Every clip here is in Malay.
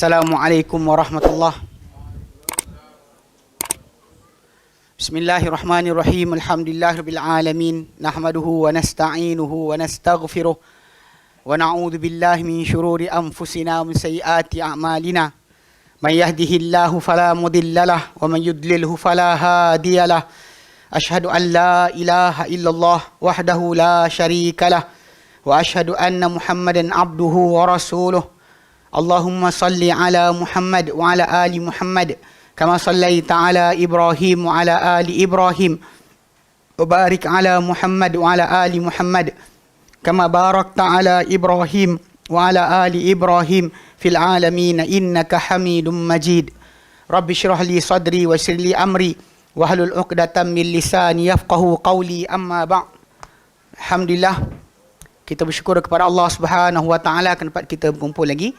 Assalamualaikum warahmatullahi. Bismillahirrahmanirrahim. Alhamdulillahirabbil alamin. Nahmaduhu wa nasta'inuhu wa nastaghfiruh. Wa na'udzu billahi min syururi anfusina wa min sayyiati a'malina. May yahdihillahu fala mudhillalah wa man yudlilhu fala hadiyalah. Asyhadu an la ilaha illallah wahdahu la syarikalah wa asyhadu anna Muhammadan abduhu wa rasuluh. Allahumma salli ala Muhammad wa ala ali Muhammad kama sallaita ala Ibrahim wa ala ali Ibrahim wa barik ala Muhammad wa ala ali Muhammad kama barakta ala Ibrahim wa ala ali Ibrahim fil alamin innaka Hamidum Majid. Rabbi shrah li sadri wa yassir li amri wahlul 'uqdatam min lisani yafqahu qawli. Amma ba'd. Alhamdulillah, kita bersyukur kepada Allah Subhanahu wa taala kerana dapat kita berkumpul lagi.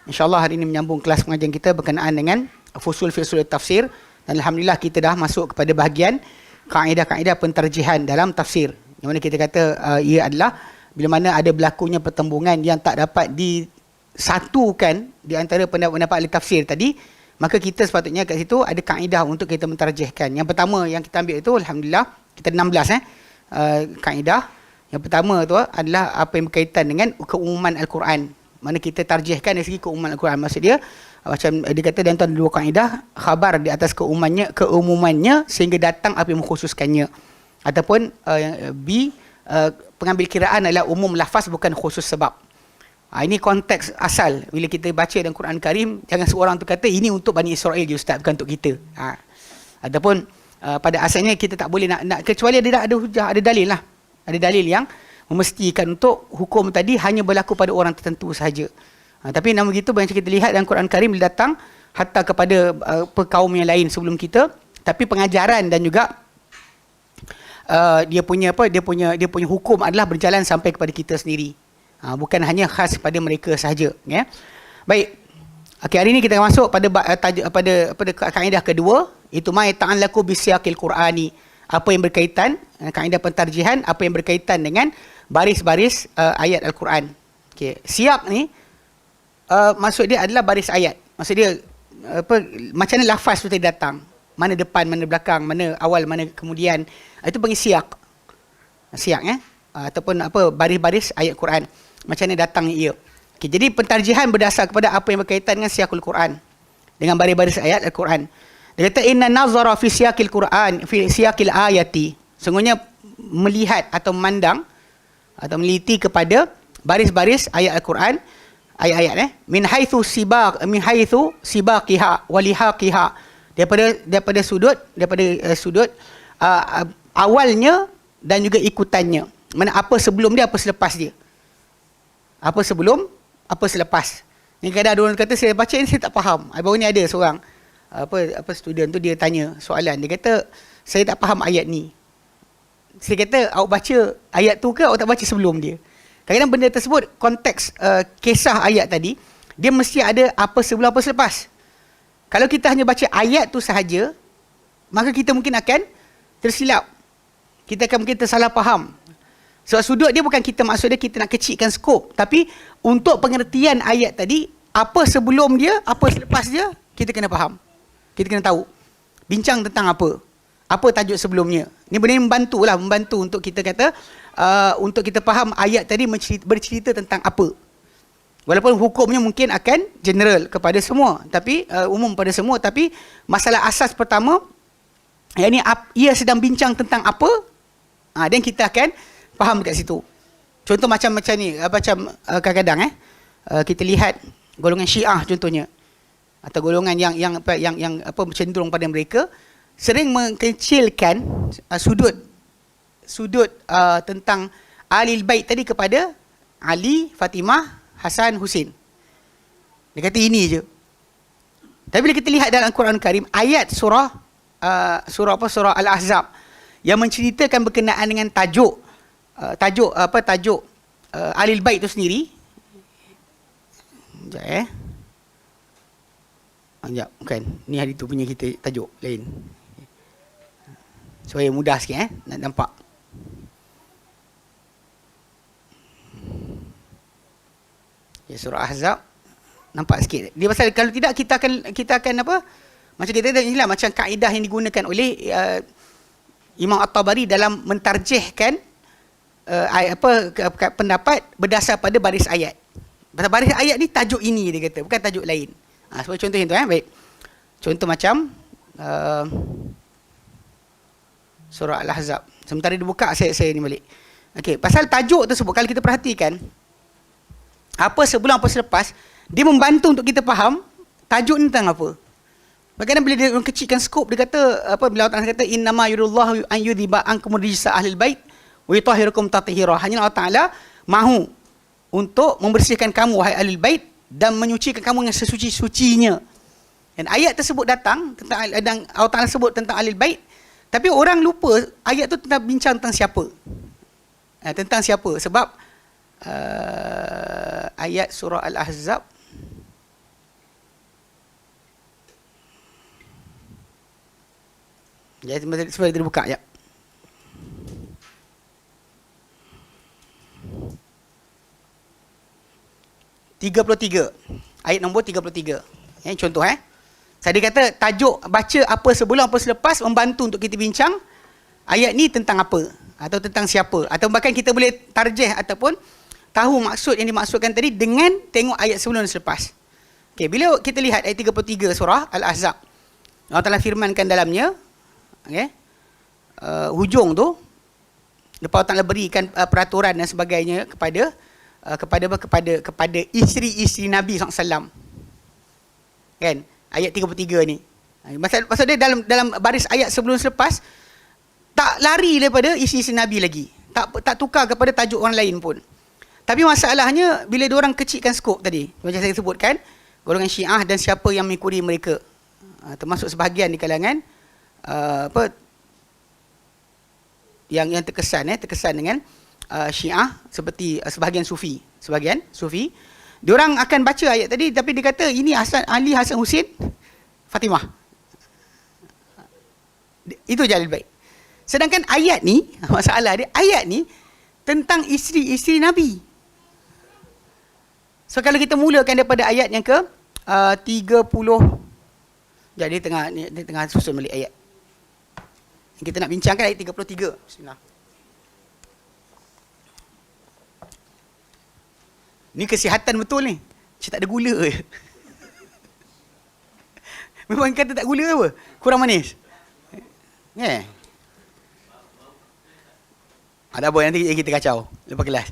InsyaAllah hari ini menyambung kelas pengajian kita berkenaan dengan fusul fi usul tafsir, dan alhamdulillah kita dah masuk kepada bahagian kaedah-kaedah pentarjihan dalam tafsir. Yang mana kita kata ia adalah bila mana ada berlakunya pertembungan yang tak dapat disatukan di antara pendapat-pendapat ahli tafsir tadi, maka kita sepatutnya kat situ ada kaedah untuk kita mentarjihkan. Yang pertama yang kita ambil itu, alhamdulillah kita ada 16 kaedah. Yang pertama tu adalah apa yang berkaitan dengan keumuman Al-Quran. Mana kita tarjihkan dari segi keumuman Al-Quran. Maksud dia, macam dia kata dalam ada dua kaedah, khabar di atas keumumannya sehingga datang apa yang mengkhususkannya. Ataupun B, pengambil kiraan adalah umum lafaz bukan khusus sebab. Ini konteks asal. Bila kita baca dalam Quran Karim, jangan seorang tu kata ini untuk Bani Israel je Ustaz, bukan untuk kita. Ataupun pada asalnya kita tak boleh nak kecuali ada hujah, ada dalil lah. Ada dalil yang memastikan untuk hukum tadi hanya berlaku pada orang tertentu sahaja. Tapi namun begitu, banyak kita lihat dalam Quran Karim dia datang hatta kepada kaum yang lain sebelum kita, tapi pengajaran dan juga dia punya hukum adalah berjalan sampai kepada kita sendiri. Bukan hanya khas pada mereka sahaja, ya. Baik. Okey, hari ini kita masuk pada kaedah kedua, itu ma ta'allaqu bisyaqil Qur'ani. Apa yang berkaitan kaedah pentarjihan, apa yang berkaitan dengan baris-baris ayat Al-Quran. Okey, siyak ni maksud dia adalah baris ayat. Maksud dia macam mana lafaz tu tadi datang, mana depan, mana belakang, mana awal, mana kemudian. Itu panggil siyak. Siyak ataupun baris-baris ayat Quran. Macam mana datangnya ia. Okey, jadi pentarjihan berdasar kepada apa yang berkaitan dengan siyakul Quran, dengan baris-baris ayat Al-Quran. Dia kata inna nazara fi siyakil Quran fi siyakil ayati. Sungguhnya melihat atau memandang atau meneliti kepada baris-baris ayat Al-Quran, ayat-ayat min haitsu sibaqiha wa lihaqiha, daripada sudut awalnya dan juga ikutannya. Mana apa sebelum dia, apa selepas dia. Apa sebelum, apa selepas. Ni kadang ada orang kata saya baca ini saya tak faham. Baru ni ada seorang student tu dia tanya soalan, dia kata saya tak faham ayat ni. Saya kata awak baca ayat tu ke awak tak baca sebelum dia? Kadang-kadang benda tersebut konteks kisah ayat tadi dia mesti ada apa sebelum apa selepas. Kalau kita hanya baca ayat tu sahaja, maka kita mungkin akan tersilap. Kita akan mungkin tersalah faham. Sebab sudut dia bukan kita maksud dia kita nak kecilkan skop, tapi untuk pengertian ayat tadi, apa sebelum dia, apa selepas dia, kita kena faham. Kita kena tahu. Bincang tentang apa tajuk sebelumnya. Ini benda membantu untuk kita kata, untuk kita faham ayat tadi bercerita tentang apa. Walaupun hukumnya mungkin akan general kepada semua, tapi umum pada semua, tapi masalah asas pertama, yang ni ia sedang bincang tentang apa, dan kita akan faham dekat situ. Contoh macam ni, macam kadang-kadang kita lihat golongan Syiah contohnya, atau golongan yang cenderung pada mereka sering mengkecilkan sudut tentang Ahlul Bait tadi kepada Ali, Fatimah, Hasan, Husin. Dia kata ini je. Tapi bila kita lihat dalam Al-Quran Karim, ayat surah Al-Ahzab yang menceritakan berkenaan dengan tajuk Ahlul Bait itu sendiri. Sekejap, bukan. Ni hari tu punya kita tajuk lain. Supaya mudah sikit nak nampak. Ya, surah Ahzab Nampak sikit. Dia pasal kalau tidak kita akan apa? Macam kita tengok inilah macam kaedah yang digunakan oleh Imam At-Tabari dalam mentarjihkan pendapat berdasar pada baris ayat. Pasal baris ayat ni tajuk ini dia kata, bukan tajuk lain. Sebagai contoh yang tu baik. Contoh macam surah Al-Ahzab. Sementara dia buka saya ni balik. Okey, pasal tajuk tersebut kalau kita perhatikan apa sebelum apa selepas, dia membantu untuk kita faham tajuk ni tentang apa. Bagaimana bila dia kecilkan skop, dia kata apa, bila Allah Taala kata innama yuridullahu an yudhiba ankum rijsa ahlil bait wa yutahhirakum tathira. Hanya Allah Taala mahu untuk membersihkan kamu wahai ahlul bait dan menyucikan kamu dengan sesuci-sucinya. Dan ayat tersebut datang tentang, dan Allah Taala sebut tentang ahlul bait, tapi orang lupa ayat tu tentang bincang tentang siapa. Tentang siapa? Sebab ayat surah Al-Ahzab sebab kita buka ya. Ayat nombor 33. Contoh saya kata tajuk baca apa sebelum apa selepas membantu untuk kita bincang ayat ni tentang apa atau tentang siapa, atau bahkan kita boleh tarjih ataupun tahu maksud yang dimaksudkan tadi dengan tengok ayat sebelum dan selepas. Okey, bila kita lihat ayat 33 surah Al-Ahzab, Allah Taala firmankan dalamnya, hujung tu lepas Allah Taala berikan peraturan dan sebagainya kepada isteri-isteri Nabi SAW. Kan? Ayat 33 ni. Pasal dia dalam baris ayat sebelum selepas tak lari daripada isteri-isteri Nabi lagi. Tak tukar kepada tajuk orang lain pun. Tapi masalahnya bila diorang kecilkan skop tadi, macam saya sebutkan, golongan Syiah dan siapa yang mengikuti mereka. Termasuk sebahagian di kalangan yang terkesan dengan Syiah, seperti sebahagian Sufi. Diorang akan baca ayat tadi tapi dia kata ini Ali Hasan Husin Fatimah. Itu je Ahlul Bait. Sedangkan ayat ni, masalah dia, ayat ni tentang isteri-isteri Nabi. So kalau kita mulakan daripada ayat yang ke 30. Jadi dia tengah susun balik ayat. Kita nak bincangkan ayat 33. Bismillah. Ni kesihatan betul ni. Macam tak ada gula je. Memang kata tak gula apa? Kurang manis. Ada apa nanti kita kacau lepas kelas.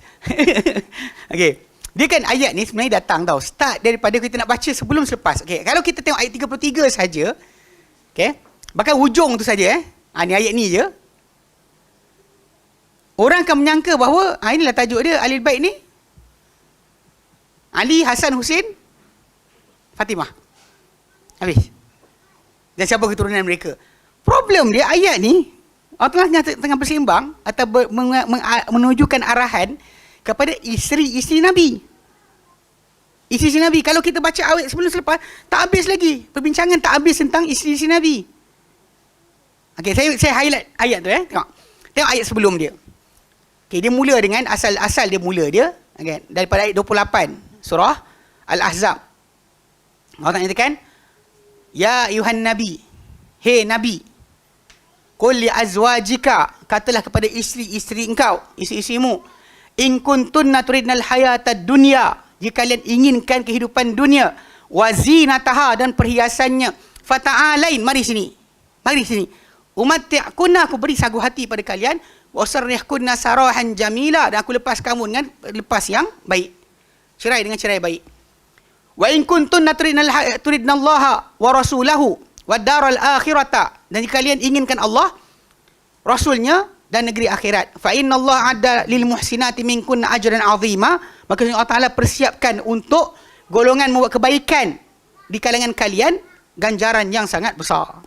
Okey. Dia kan ayat ni sebenarnya datang tau. Start daripada kita nak baca sebelum selepas. Okey, kalau kita tengok ayat 33 saja, okey, bahkan hujung tu saja ni ayat ni je. Orang akan menyangka bahawa inilah tajuk dia Ahlul Bait ni Ali, Hasan, Husin, Fatimah. Habis. Dan siapa keturunan mereka. Problem dia ayat ni Allah tengah bersembang atau menunjukkan arahan kepada isteri-isteri Nabi. Isteri-isteri Nabi. Kalau kita baca ayat sebelum selepas, tak habis lagi. Perbincangan tak habis tentang isteri-isteri Nabi. Okey, saya highlight ayat tu Tengok ayat sebelum dia. Okey, dia mula dengan asal dia mula dia, daripada ayat 28 surah Al-Ahzab. Allah nyatakan, ya ayuhan nabi, hey nabi, qul li azwajika, katalah kepada isteri-isteri engkau, isteri-isterimu, in kuntunna turidnal hayatad dunya, jika kalian inginkan kehidupan dunia, wa zinataha, dan perhiasannya, fata'alain, mari sini, umatti'kunna, aku beri sagu hati pada kalian, wa sarrihkunna sarahan jamila, dan aku lepas kamu dengan lepas yang baik, cerai dengan cerai baik. Wa in kuntunna turidnallaha wa rasulahu wa daral akhirata, dan jika kalian inginkan Allah, Rasulnya, dan negeri akhirat, fa innallaha adda lil muhsinati minkunna ajran azima, maka Allah Taala persiapkan untuk golongan membuat kebaikan di kalangan kalian ganjaran yang sangat besar,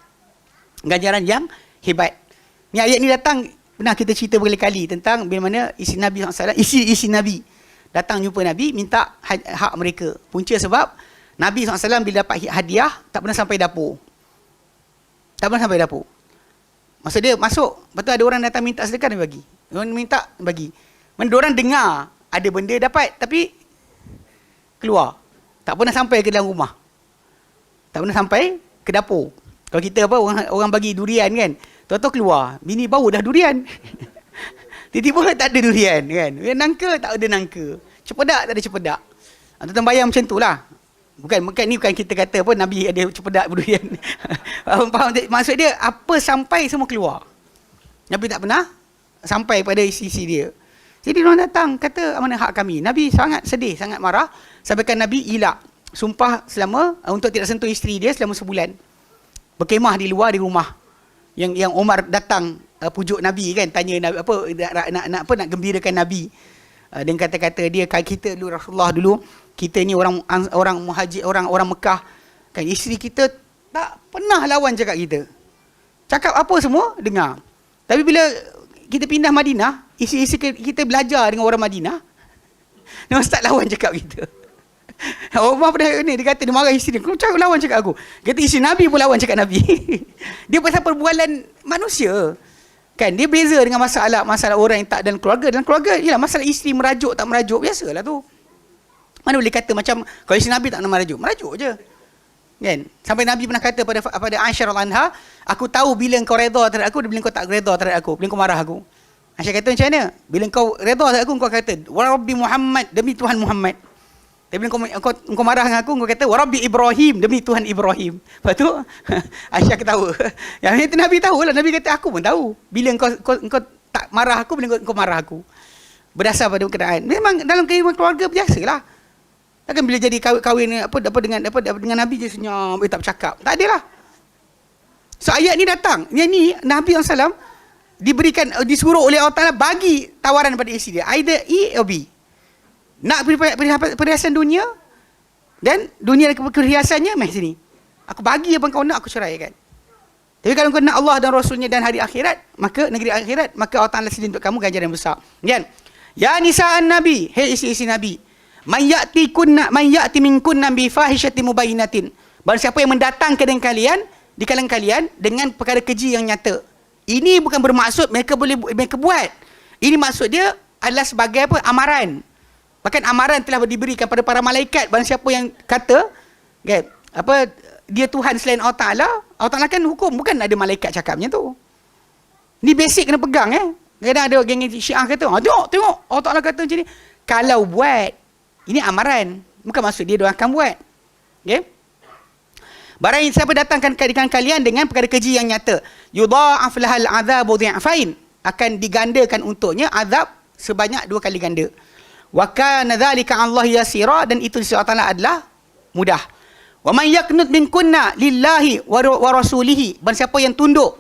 ganjaran yang hebat. Ni ayat ni datang, pernah kita cerita berkali-kali tentang bagaimana isteri Nabi SAW, isteri Nabi datang jumpa Nabi minta hak mereka. Punca sebab Nabi SAW bila dapat hadiah tak pernah sampai dapur. Masa dia masuk, lepas tu ada orang datang minta sedekah, dia bagi. Orang minta, bagi. Mana orang dengar ada benda dapat tapi keluar. Tak pernah sampai ke dalam rumah. Tak pernah sampai ke dapur. Kalau kita orang bagi durian kan, tahu-tahu keluar, bini bau dah durian. Tiba-tiba tak ada durian kan. Nangka tak ada nangka. Cepedak tak ada cepedak. Tuan-tuan bayang macam tu lah. Bukan kita kata pun Nabi ada cepedak berdurian. Faham? Maksud dia apa sampai semua keluar. Nabi tak pernah sampai pada isi dia. Jadi orang datang kata mana hak kami. Nabi sangat sedih, sangat marah. Sampaikan Nabi ilak sumpah selama untuk tidak sentuh isteri dia selama sebulan. Berkemah di luar di rumah. Yang Umar datang pujuk Nabi kan, tanya Nabi nak gembirakan Nabi. Dan kata-kata dia, kita dulu Rasulullah dulu, kita ni orang muhajir, orang Mekah kan, isteri kita tak pernah lawan cakap kita. Cakap apa semua dengar. Tapi bila kita pindah Madinah, isteri kita belajar dengan orang Madinah, dia start lawan cakap kita. Umar pada ni, dia kata dia marah isteri dia, kau cakap lawan cakap aku. Kata isteri Nabi pun lawan cakap Nabi. Dia pasal perbualan manusia. Kan dia beza dengan masalah orang yang tak dalam keluarga. Dalam keluarga ialah masalah isteri merajuk tak merajuk, biasalah tu. Mana boleh kata macam kalau isteri Nabi tak nak merajuk je. Kan? Sampai Nabi pernah kata pada Aisyah radhiyallahu anha, aku tahu bila kau redha terhadap aku dan bila kau tak redha terhadap aku, bila kau marah aku. Aisyah kata macam mana? Bila kau redha terhadap aku, kau kata wa rabbi Muhammad, demi Tuhan Muhammad. Tapi bila kau marah dengan aku, kau kata wa rabbi Ibrahim, demi Tuhan Ibrahim. Lepas tu Aisyah ketawa. Yang itu Nabi tahulah. Nabi kata aku pun tahu bila kau tak marah aku, bila kau marah aku. Berdasar pada keadaan. Memang dalam kehidupan keluarga biasalah. Takkan bila jadi kahwin dengan Nabi je senyum, tak bercakap. Tak adalah. So ayat ni datang. Yang ni Nabi SAW disuruh oleh Allah Ta'ala bagi tawaran pada isteri dia. Either A or B. Nak perhiasan dunia dan dunia perhiasannya meh sini. Aku bagi apa kau nak, aku ceraikan. Tapi kalau kau nak Allah dan Rasulnya dan hari akhirat, maka negeri akhirat, maka Allah Ta'ala sediakan untuk kamu ganjaran besar. Kan? Ya nisa'an Nabi, hei isi-isi Nabi, man ya'ti minkunna bi fahishatin mubayyinatin. Barang siapa yang mendatangkan dengan kalian di kalangan kalian dengan perkara keji yang nyata. Ini bukan bermaksud mereka buat. Ini maksud dia adalah sebagai apa? Amaran. Bahkan amaran telah diberikan pada para malaikat. Barang siapa yang kata kan, dia Tuhan selain Allah Ta'ala kan hukum, bukan ada malaikat cakapnya tu. Ni basic kena pegang. Kadang ada geng Syiah kata, tengok Allah Ta'ala kata macam ni. Kalau buat, ini amaran, bukan maksud dia akan buat. Okay? Barang siapa datangkan dengan kalian dengan perkara keji yang nyata, yudha'af lahal adzabu dhi'fain, akan digandakan untuknya azab sebanyak 2 kali ganda. Wa kana dzalika 'ala Allah yasira, dan itu di sisi Allah adalah mudah. Wa man yaqnut minkunna lillahi wa rasulihi, barang siapa yang tunduk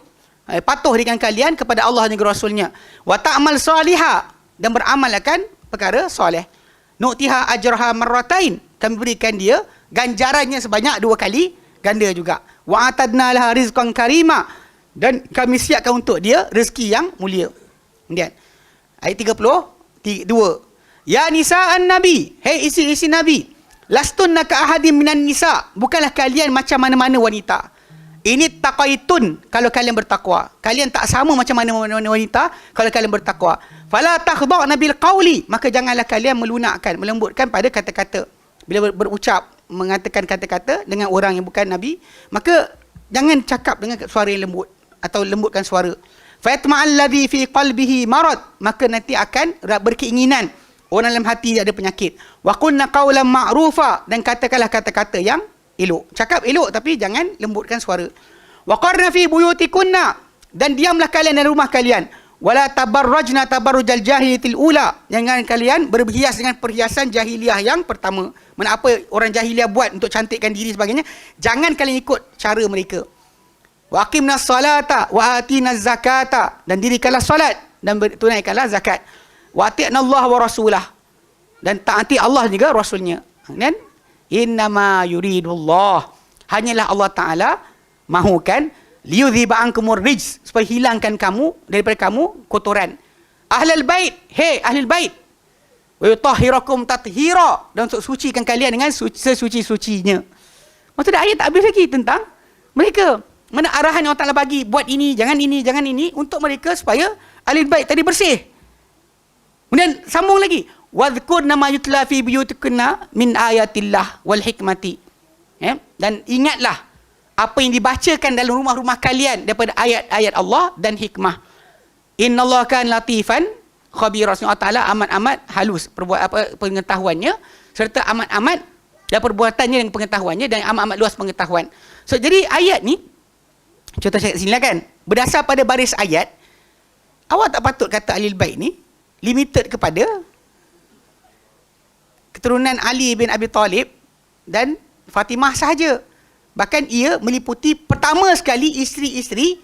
patuh dengan kalian kepada Allah dan Rasulnya, wa ta'mal salihah, dan beramalkan perkara soleh, nu'tiha ajraha marratain, kami berikan dia ganjarannya sebanyak 2 kali ganda juga. Wa atadna laha rizqan karima, dan kami siapkan untuk dia rezeki yang mulia. Kemudian ayat 32, ya nisa'an Nabi, hei isi-isi Nabi, lastunna ka ahadim minan nisa, bukanlah kalian macam mana-mana wanita. Ini taqaitun, kalau kalian bertakwa. Kalian tak sama macam mana-mana wanita kalau kalian bertakwa. Fala takhda'na bil qawli, maka janganlah kalian melembutkan pada kata-kata. Bila berucap, mengatakan kata-kata dengan orang yang bukan Nabi, maka jangan cakap dengan suara yang lembut atau lembutkan suara. Fa yatma'al ladzi fi qalbihi marad, maka nanti akan berkeinginan orang dalam hati dia ada penyakit. Wa qulna qawlan ma'rufa, dan katakanlah kata-kata yang elok. Cakap elok tapi jangan lembutkan suara. Wa qarna fi buyutikunna, dan diamlah kalian dalam rumah kalian. Wala tabarrajna tabarrujal jahiliyatil ula, jangan kalian berhias dengan perhiasan jahiliah yang pertama. Mana apa orang jahiliah buat untuk cantikkan diri sebagainya, jangan kalian ikut cara mereka. Wa aqimnas salata wa atinaz zakata, dan dirikanlah solat dan tunaikanlah zakat. Wa ati'na Allah wa rasulah, dan taati Allah juga Rasulnya. Dan innama yuridullah, hanyalah Allah Ta'ala mahukan liyudhiba ankumur rijs, supaya hilangkan kamu daripada kamu kotoran. Ahlul bait, hei ahlul bait, wa yutahhirakum tathira, dan untuk sucikan kalian dengan sesuci-sucinya. Maksudnya ayat tak habis lagi tentang mereka. Mana arahan yang Allah Ta'ala bagi, buat ini, jangan ini untuk mereka supaya ahlul bait tadi bersih. Kemudian sambung lagi, wadhkurna ma yutla fi buyutikunna min ayatillah wal hikmati. Dan ingatlah apa yang dibacakan dalam rumah-rumah kalian daripada ayat-ayat Allah dan hikmah. Innallaha kana latifan khabira. Allah Taala amat-amat halus pengetahuannya, serta amat-amat dan perbuatannya dan pengetahuannya, dan amat-amat luas pengetahuan. So jadi ayat ni, contoh saya kat sini lah kan, berdasar pada baris ayat, awak tak patut kata Ahlul Bait ni limited kepada keturunan Ali bin Abi Talib dan Fatimah sahaja. Bahkan ia meliputi pertama sekali isteri-isteri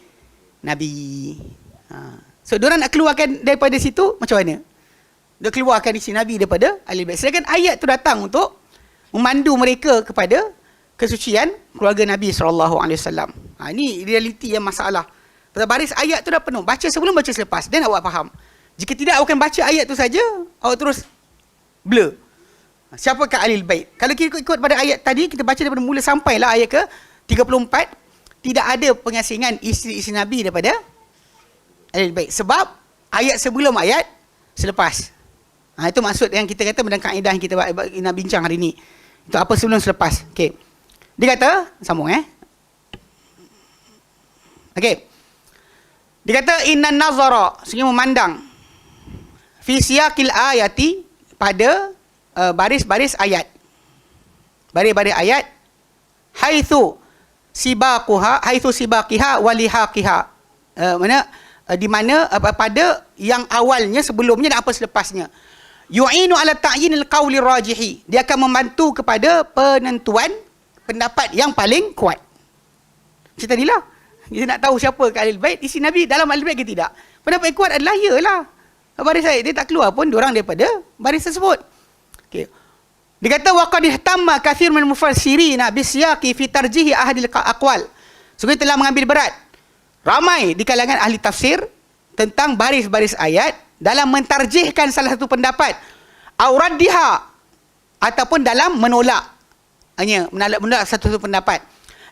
Nabi. So diorang nak keluarkan daripada situ macam mana? Dia keluarkan isteri Nabi daripada Ahlul Bait. Sedangkan ayat tu datang untuk memandu mereka kepada kesucian keluarga Nabi SAW. Ini realiti yang masalah. Pasal baris ayat tu dah penuh. Baca sebelum, baca selepas. Dan awak faham. Jika tidak, awak akan baca ayat tu saja, awak terus blur. Siapakah Ahlul Bait? Kalau kita ikut pada ayat tadi, kita baca daripada mula sampailah ayat ke 34, tidak ada pengasingan isteri-isteri Nabi daripada Ahlul Bait. Sebab ayat sebelum ayat selepas. Itu maksud yang kita kata berdasarkan kaedah yang kita nak bincang hari ni. Itu apa sebelum selepas. Okey. Dia kata, sambung Okey. Dia kata innan nazara, sehingga memandang fi siyaqil ayati, pada baris-baris ayat. Baris-baris ayat haitsu sibaqiha wa lihaqiha. Di mana pada yang awalnya, sebelumnya dan apa selepasnya. Yu'inu ala ta'yinil qawli rajihi. Dia akan membantu kepada penentuan pendapat yang paling kuat. Macam tadilah. Kita nak tahu siapa ke Ahlul Bait, isi Nabi dalam Ahlul Bait ke tidak. Pendapat yang kuat adalah yalah. Baris ayat dia tak keluar pun diorang daripada baris tersebut. Okey. Dia kata waqad ihtamma katsir min mufassirina bisyaqi fi tarjihi ahadil aqwal. Sungguh telah mengambil berat ramai di kalangan ahli tafsir tentang baris-baris ayat dalam mentarjihkan salah satu pendapat, auraddiha, ataupun dalam menolak, hanya menolak satu pendapat,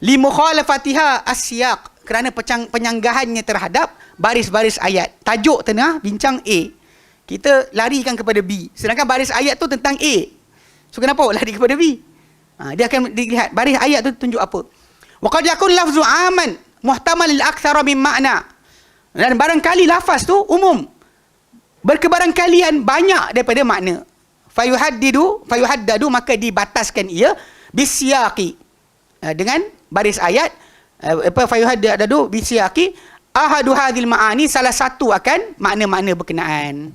li mukhalafatiha asyaq, kerana penyanggahannya terhadap baris-baris ayat. Tajuk tengah bincang A, kita larikan kepada B, sedangkan baris ayat tu tentang A. So kenapa lari kepada B? Dia akan dilihat baris ayat tu tunjuk apa. Wa qad yakun lafzu aman muhtamal lil aktsara min makna. Dan barangkali lafaz tu umum, berkebarangkalian banyak daripada makna. Fayuhaddadu, maka dibataskan ia bisyaqi, dengan baris ayat. Fayuhaddadu bisyaqi ahadu hadhil ma'ani, salah satu akan makna-makna berkenaan.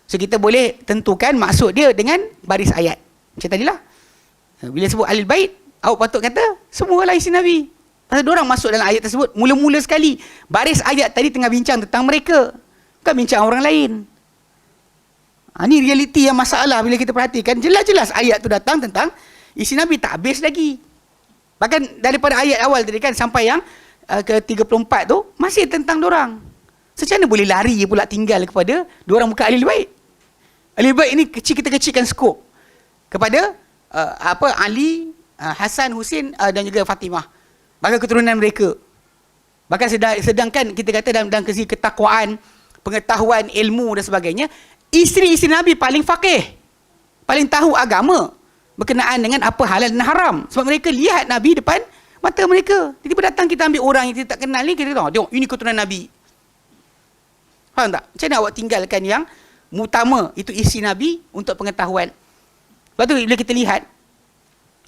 So kita boleh tentukan maksud dia dengan baris ayat. Macam tadilah, bila sebut Ahlul Bait, awak patut kata semualah isi Nabi. Pasal diorang masuk dalam ayat tersebut mula-mula sekali. Baris ayat tadi tengah bincang tentang mereka, bukan bincang orang lain. Ini realiti yang masalah. Bila kita perhatikan, jelas-jelas ayat tu datang tentang isi Nabi, tak habis lagi. Bahkan daripada ayat awal tadi kan sampai yang ke 34 tu masih tentang diorang. Macam mana boleh lari pula tinggal kepada diorang bukan Ahlul Bait? Ahlul Bait ini kita kecilkan skop kepada Ali, Hasan, Husin dan juga Fatimah, bahkan keturunan mereka. Bahkan sedangkan kita kata dalam segi ketakwaan, pengetahuan, ilmu dan sebagainya, isteri-isteri Nabi paling faqih, paling tahu agama berkenaan dengan apa halal dan haram. Sebab mereka lihat Nabi depan mata mereka. Tiba-tiba datang kita ambil orang yang kita tak kenal ni, kita tengok ini keturunan Nabi. Faham tak? Macam mana awak tinggalkan yang utama, itu isi Nabi untuk pengetahuan. Lepas tu bila kita lihat,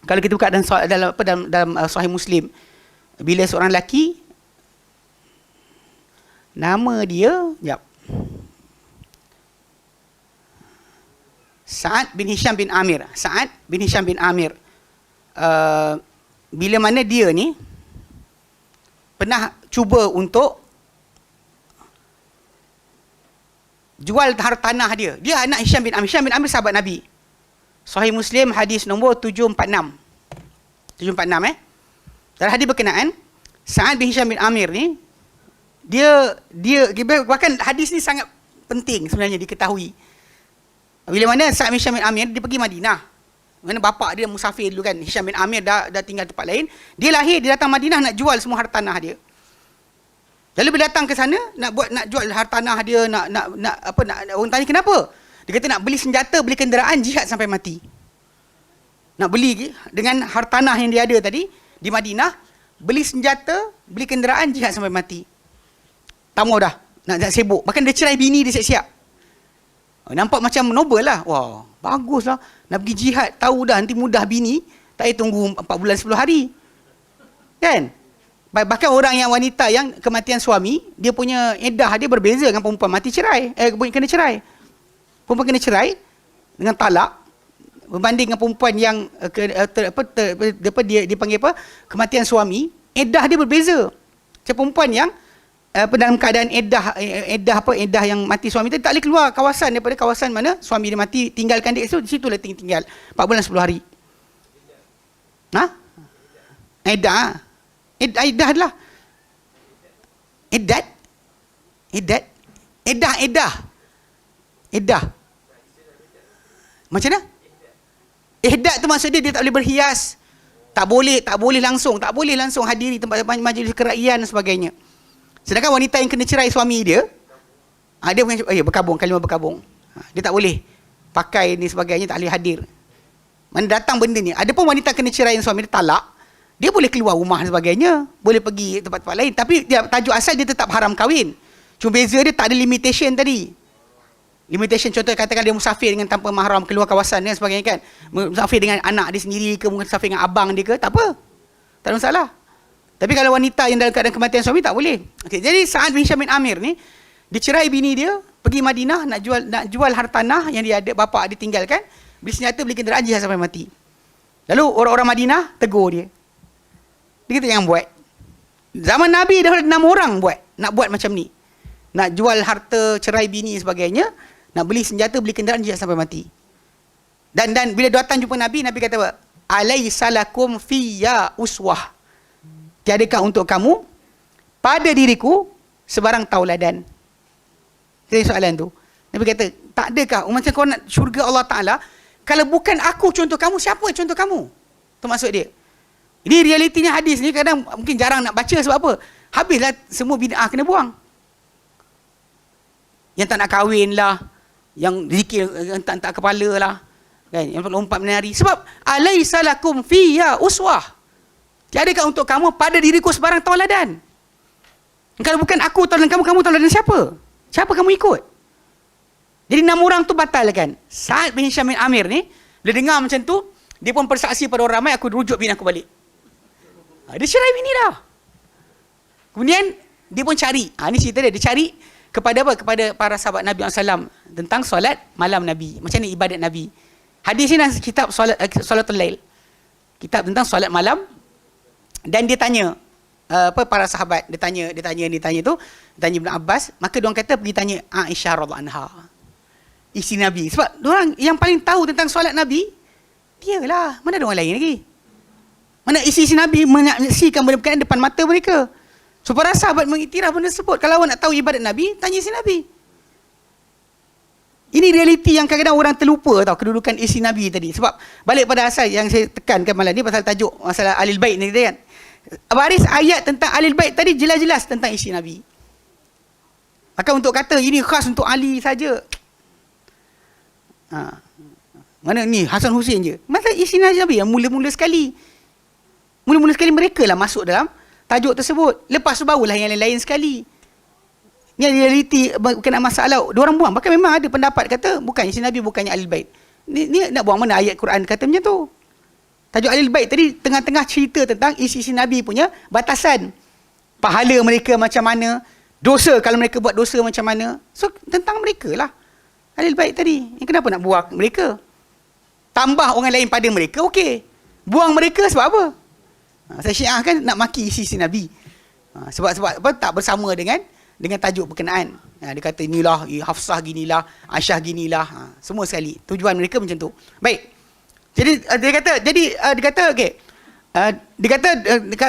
kalau kita buka dalam Sahih Muslim, bila seorang lelaki, nama dia Sa'ad bin Hisham bin Amir. Sa'ad bin Hisham bin Amir. Bila mana dia ni pernah cuba untuk jual hartanah dia. Dia anak Hisham bin Amir. Hisham bin Amir sahabat Nabi. Sahih Muslim hadis nombor 746. 746 Dalam hadis berkenaan, Sa'ad bin Hisham bin Amir ni, dia bahkan hadis ni sangat penting sebenarnya diketahui. Bila mana Sa'ad bin Hisham bin Amir, dia pergi Madinah. Mana bapak dia musafir dulu kan. Hisham bin Amir dah tinggal tempat lain. Dia lahir, dia datang Madinah nak jual semua hartanah dia. Lalu bila datang ke sana nak jual hartanah dia, nak orang tanya kenapa? Dia kata nak beli senjata, beli kenderaan, jihad sampai mati. Nak beli dengan hartanah yang dia ada tadi di Madinah, beli senjata, beli kenderaan, jihad sampai mati. Tak mau dah, nak sibuk. Bahkan dia cerai bini dia siap-siap. Nampak macam noble lah. Wah, bagus lah. Nak pergi jihad, tahu dah nanti mudah bini, tak payah tunggu 4 bulan 10 hari. Kan? Bahkan orang yang wanita yang kematian suami, dia punya iddah dia berbeza dengan perempuan mati cerai. Kena cerai. Perempuan kena cerai dengan talak berbanding dengan perempuan yang dia dipanggil apa? Kematian suami, iddah dia berbeza. Macam perempuan yang dalam keadaan iddah yang mati suami tu tak boleh keluar kawasan daripada kawasan mana suami dia mati, tinggalkan dia di situ lah tinggal 4 bulan 10 hari. Iddah lah. Iddah. Macam mana? Iddah tu maksud dia tak boleh berhias. Tak boleh langsung hadiri tempat majlis kerakyatan dan sebagainya. Sedangkan wanita yang kena cerai suami dia, dia berkabung, kalimah berkabung. Dia tak boleh pakai ni sebagainya, tak boleh hadir. Mana datang benda ni. Ada pun wanita kena cerai suami dia talak, dia boleh keluar rumah dan sebagainya, boleh pergi tempat-tempat lain, tapi dia, tajuk asal dia tetap haram kahwin. Cuma beza dia tak ada limitation tadi. Limitation contoh katakan dia musafir dengan tanpa mahram keluar kawasan dan sebagainya kan. Musafir dengan anak dia sendiri ke, musafir dengan abang dia ke, tak apa. Tak ada masalah. Tapi kalau wanita yang dalam keadaan kematian suami tak boleh. Okay, jadi Sa'ad bin Hisham bin Amir ni, dia cerai bini dia, pergi Madinah nak jual hartanah yang dia ada, bapak dia tinggalkan, beli senjata, beli kenderaan, jihad sampai mati. Lalu orang-orang Madinah tegur dia. Dia kata jangan buat. Zaman Nabi dah ada 6 orang nak buat macam ni. Nak jual harta, cerai bini dan sebagainya, nak beli senjata, beli kenderaan, jihad sampai mati. Dan bila datang jumpa Nabi kata apa? Alaisa lakum fiyya uswah. Tiadakah untuk kamu pada diriku sebarang tauladan? Itu soalan tu. Nabi kata, tak adakah macam kau nak syurga Allah Ta'ala, kalau bukan aku contoh kamu, siapa contoh kamu? Itu maksud dia. Ini realitinya hadis ni kadang mungkin jarang nak baca sebab apa? Habislah semua bid'ah kena buang. Yang tak nak kahwin lah, yang zikir yang tak kepala lah, kan? Yang lompat menari. Sebab alaisa lakum fiyya uswah. Tiadakah untuk kamu pada diriku sebarang tauladan? Kalau bukan aku tauladan kamu tauladan siapa? Siapa kamu ikut? Jadi 6 orang tu batalkan. Sa'ad bin Hisham bin Amir ni, bila dengar macam tu, dia pun bersaksi pada orang ramai, aku rujuk bini aku balik. Dia cerai bini dah. Kemudian dia pun cari. Ini cerita dia cari kepada apa? Kepada para sahabat Nabi SAW tentang solat malam Nabi. Macam mana ibadat Nabi. Hadis ni kitab Salatul Lail. Kitab tentang solat malam. Dan dia tanya para sahabat, dia tanya tu, dia tanya Ibn Abbas, maka diorang kata pergi tanya Aisyah radhiyallahu anha, isteri Nabi. Sebab diorang yang paling tahu tentang solat Nabi, dialah. Mana ada orang lain lagi? Mana isteri Nabi menyaksikan benda berkenaan depan mata mereka. So para sahabat mengiktiraf benda tersebut. Kalau awak nak tahu ibadat Nabi, tanya isteri Nabi. Ini realiti yang kadang-kadang orang terlupa tau, kedudukan isteri Nabi tadi. Sebab balik pada asal yang saya tekankan malam ni pasal tajuk masalah Ahlul Bait ni kan. Baris ayat tentang Ahlul Bait tadi jelas-jelas tentang isteri Nabi. Maka untuk kata ini khas untuk Ali saja. Mana ni Hasan Hussein je. Masa isteri Nabi yang mula-mula sekali mereka lah masuk dalam tajuk tersebut. Lepas tu barulah yang lain-lain sekali. Yang realiti berkenaan masalah diorang buang. Bahkan memang ada pendapat kata bukan isteri Nabi, bukannya Ahlul Bait. Ni nak buang mana ayat Quran kata macam tu. Tajuk Ahlul Bait tadi tengah-tengah cerita tentang isteri Nabi punya batasan. Pahala mereka macam mana, dosa kalau mereka buat dosa macam mana. So tentang mereka lah Ahlul Bait tadi. Kenapa nak buang mereka? Tambah orang lain pada mereka, okey. Buang mereka sebab apa? Saya Syiah kan nak maki isteri Nabi. Sebab apa? Tak bersama dengan tajuk berkenaan. Dia kata inilah Hafsah ginilah, Aisyah ginilah, semua sekali. Tujuan mereka macam tu. Baik. Jadi dia kata okey. Dia kata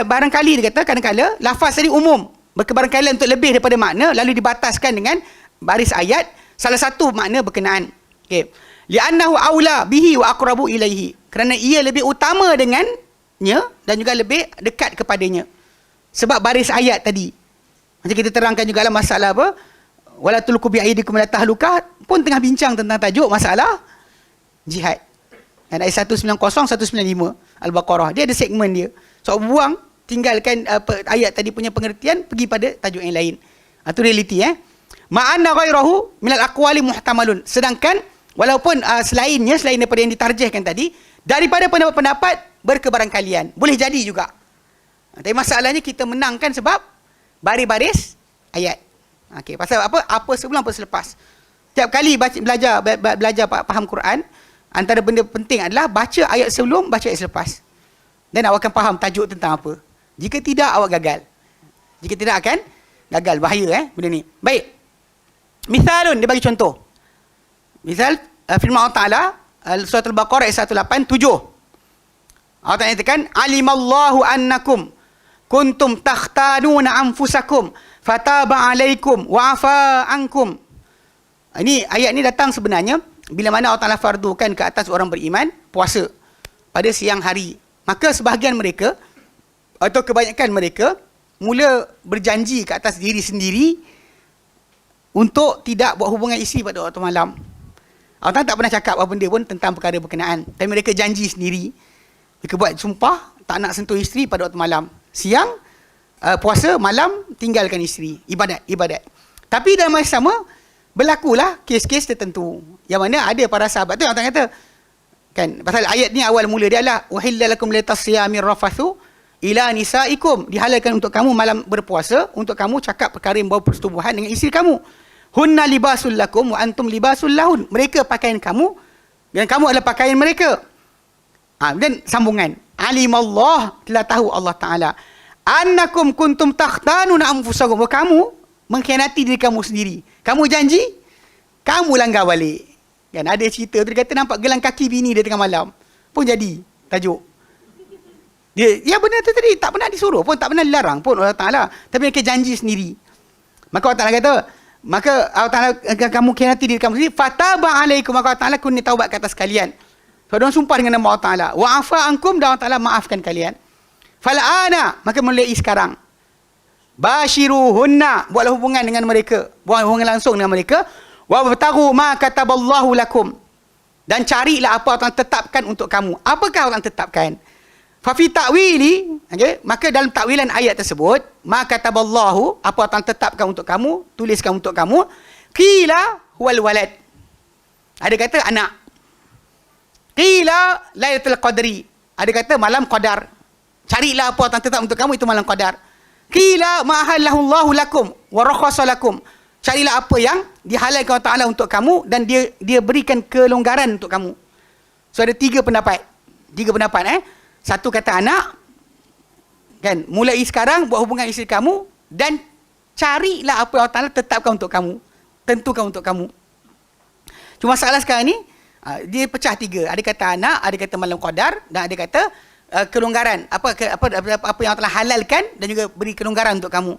barangkali dia kata kadang-kala lafaz tadi umum, berkebarangkali untuk lebih daripada makna lalu dibataskan dengan baris ayat salah satu makna berkenaan. Okey. Li'annahu aula bihi wa aqrabu ilaihi. Kerana ia lebih utama dengannya dan juga lebih dekat kepadanya. Sebab baris ayat tadi. Macam kita terangkan juga lah masalah apa? wala tulqu bi aydikum ila tahlukah pun tengah bincang tentang tajuk masalah jihad. Dan ayat 190 195 Al-Baqarah dia ada segmen dia. So buang, tinggalkan ayat tadi punya pengertian, pergi pada tajuk yang lain. Itu realiti ma'anna ghairahu minal aqwali muhtamalun. Sedangkan walaupun selain daripada yang ditarjihkan tadi, daripada pendapat-pendapat berkebarangkalian, boleh jadi juga. Tapi masalahnya kita menangkan sebab baris-baris ayat. Okey, pasal apa? Apa sebelum apa selepas. Setiap kali belajar faham Quran, antara benda penting adalah baca ayat sebelum, baca ayat selepas. Dan awak akan faham tajuk tentang apa. Jika tidak, awak gagal. Jika tidak, akan gagal. Bahaya benda ni. Baik. Misalun, dia bagi contoh. Misal, firman Allah Ta'ala, surat Al-Baqarah ayat 187. Allah Ta'ala nyatakan, alimallahu annakum kuntum takhtanuna anfusakum fataba alaikum wa'afa ankum. Ini ayat ni datang sebenarnya bila mana Allah Ta'ala fardukan ke atas orang beriman puasa pada siang hari. Maka sebahagian mereka atau kebanyakan mereka mula berjanji ke atas diri sendiri untuk tidak buat hubungan isteri pada waktu malam. Allah Ta'ala tak pernah cakap apa benda pun tentang perkara berkenaan. Tapi mereka janji sendiri. Mereka buat sumpah tak nak sentuh isteri pada waktu malam. Siang puasa, malam tinggalkan isteri. Ibadat. Tapi dalam masa sama berlakulah kes-kes tertentu. Yang mana ada para sahabat tu yang Allah kata kan, pasal ayat ni awal mula dia adalah uhilla lakum litasiyamir rafathu ila nisaikum, dihalalkan untuk kamu malam berpuasa untuk kamu cakap perkara yang bau persetubuhan dengan isteri kamu. Hunna libasul lakum wa antum libasul lahun. Mereka pakaian kamu dan kamu adalah pakaian mereka. Dan sambungan, alimallah, telah tahu Allah Ta'ala, annakum kuntum takhtanuna anfusakum, kamu mengkhianati diri kamu sendiri. Kamu janji, kamu langgar balik. Kan ada cerita tu, dia kata nampak gelang kaki bini dia tengah malam. Pun jadi tajuk. Dia benda tu tadi tak pernah disuruh pun, tak pernah dilarang pun Allah Ta'ala. Tapi mereka janji sendiri. Maka Allah Ta'ala kata, maka Allah Ta'ala, kamu khianati diri kamu sendiri, fataba alaikum, maka Allah Ta'ala kuni taubat ke atas kalian. So, diorang sumpah dengan nama Allah Ta'ala. Wa'afa ankum, dan Allah Ta'ala maafkan kalian. Fal'ana, maka mulai sekarang. Bashiruhunna, buatlah hubungan dengan mereka. Buat hubungan langsung dengan mereka. Wabtaghu ma kataballahu lakum. Dan carilah apa Allah Ta'ala tetapkan untuk kamu. Apakah Allah Ta'ala tetapkan? Fafi ta'wili, okay? Maka dalam takwilan ayat tersebut, ma kataballahu, apa Allah Ta'ala tetapkan untuk kamu, tuliskan untuk kamu, qila huwal walad. Ada kata anak. Qila lailatul qadri. Ada kata malam qadar. Carilah apa yang tetap untuk kamu, itu malam qadar. Qila ma halallahu lakum wa rakhasa lakum. Carilah apa yang dihalalkan Allah Ta'ala untuk kamu dan dia berikan kelonggaran untuk kamu. So ada tiga pendapat. Satu kata anak, kan, mulai sekarang buat hubungan isteri kamu dan carilah apa yang Allah Ta'ala tetapkan untuk kamu, tentukan untuk kamu. Cuma masalah sekarang ni, dia pecah tiga. Ada kata anak, ada kata malam qadar, dan ada kata kelonggaran. Apa yang Allah halalkan dan juga beri kelonggaran untuk kamu.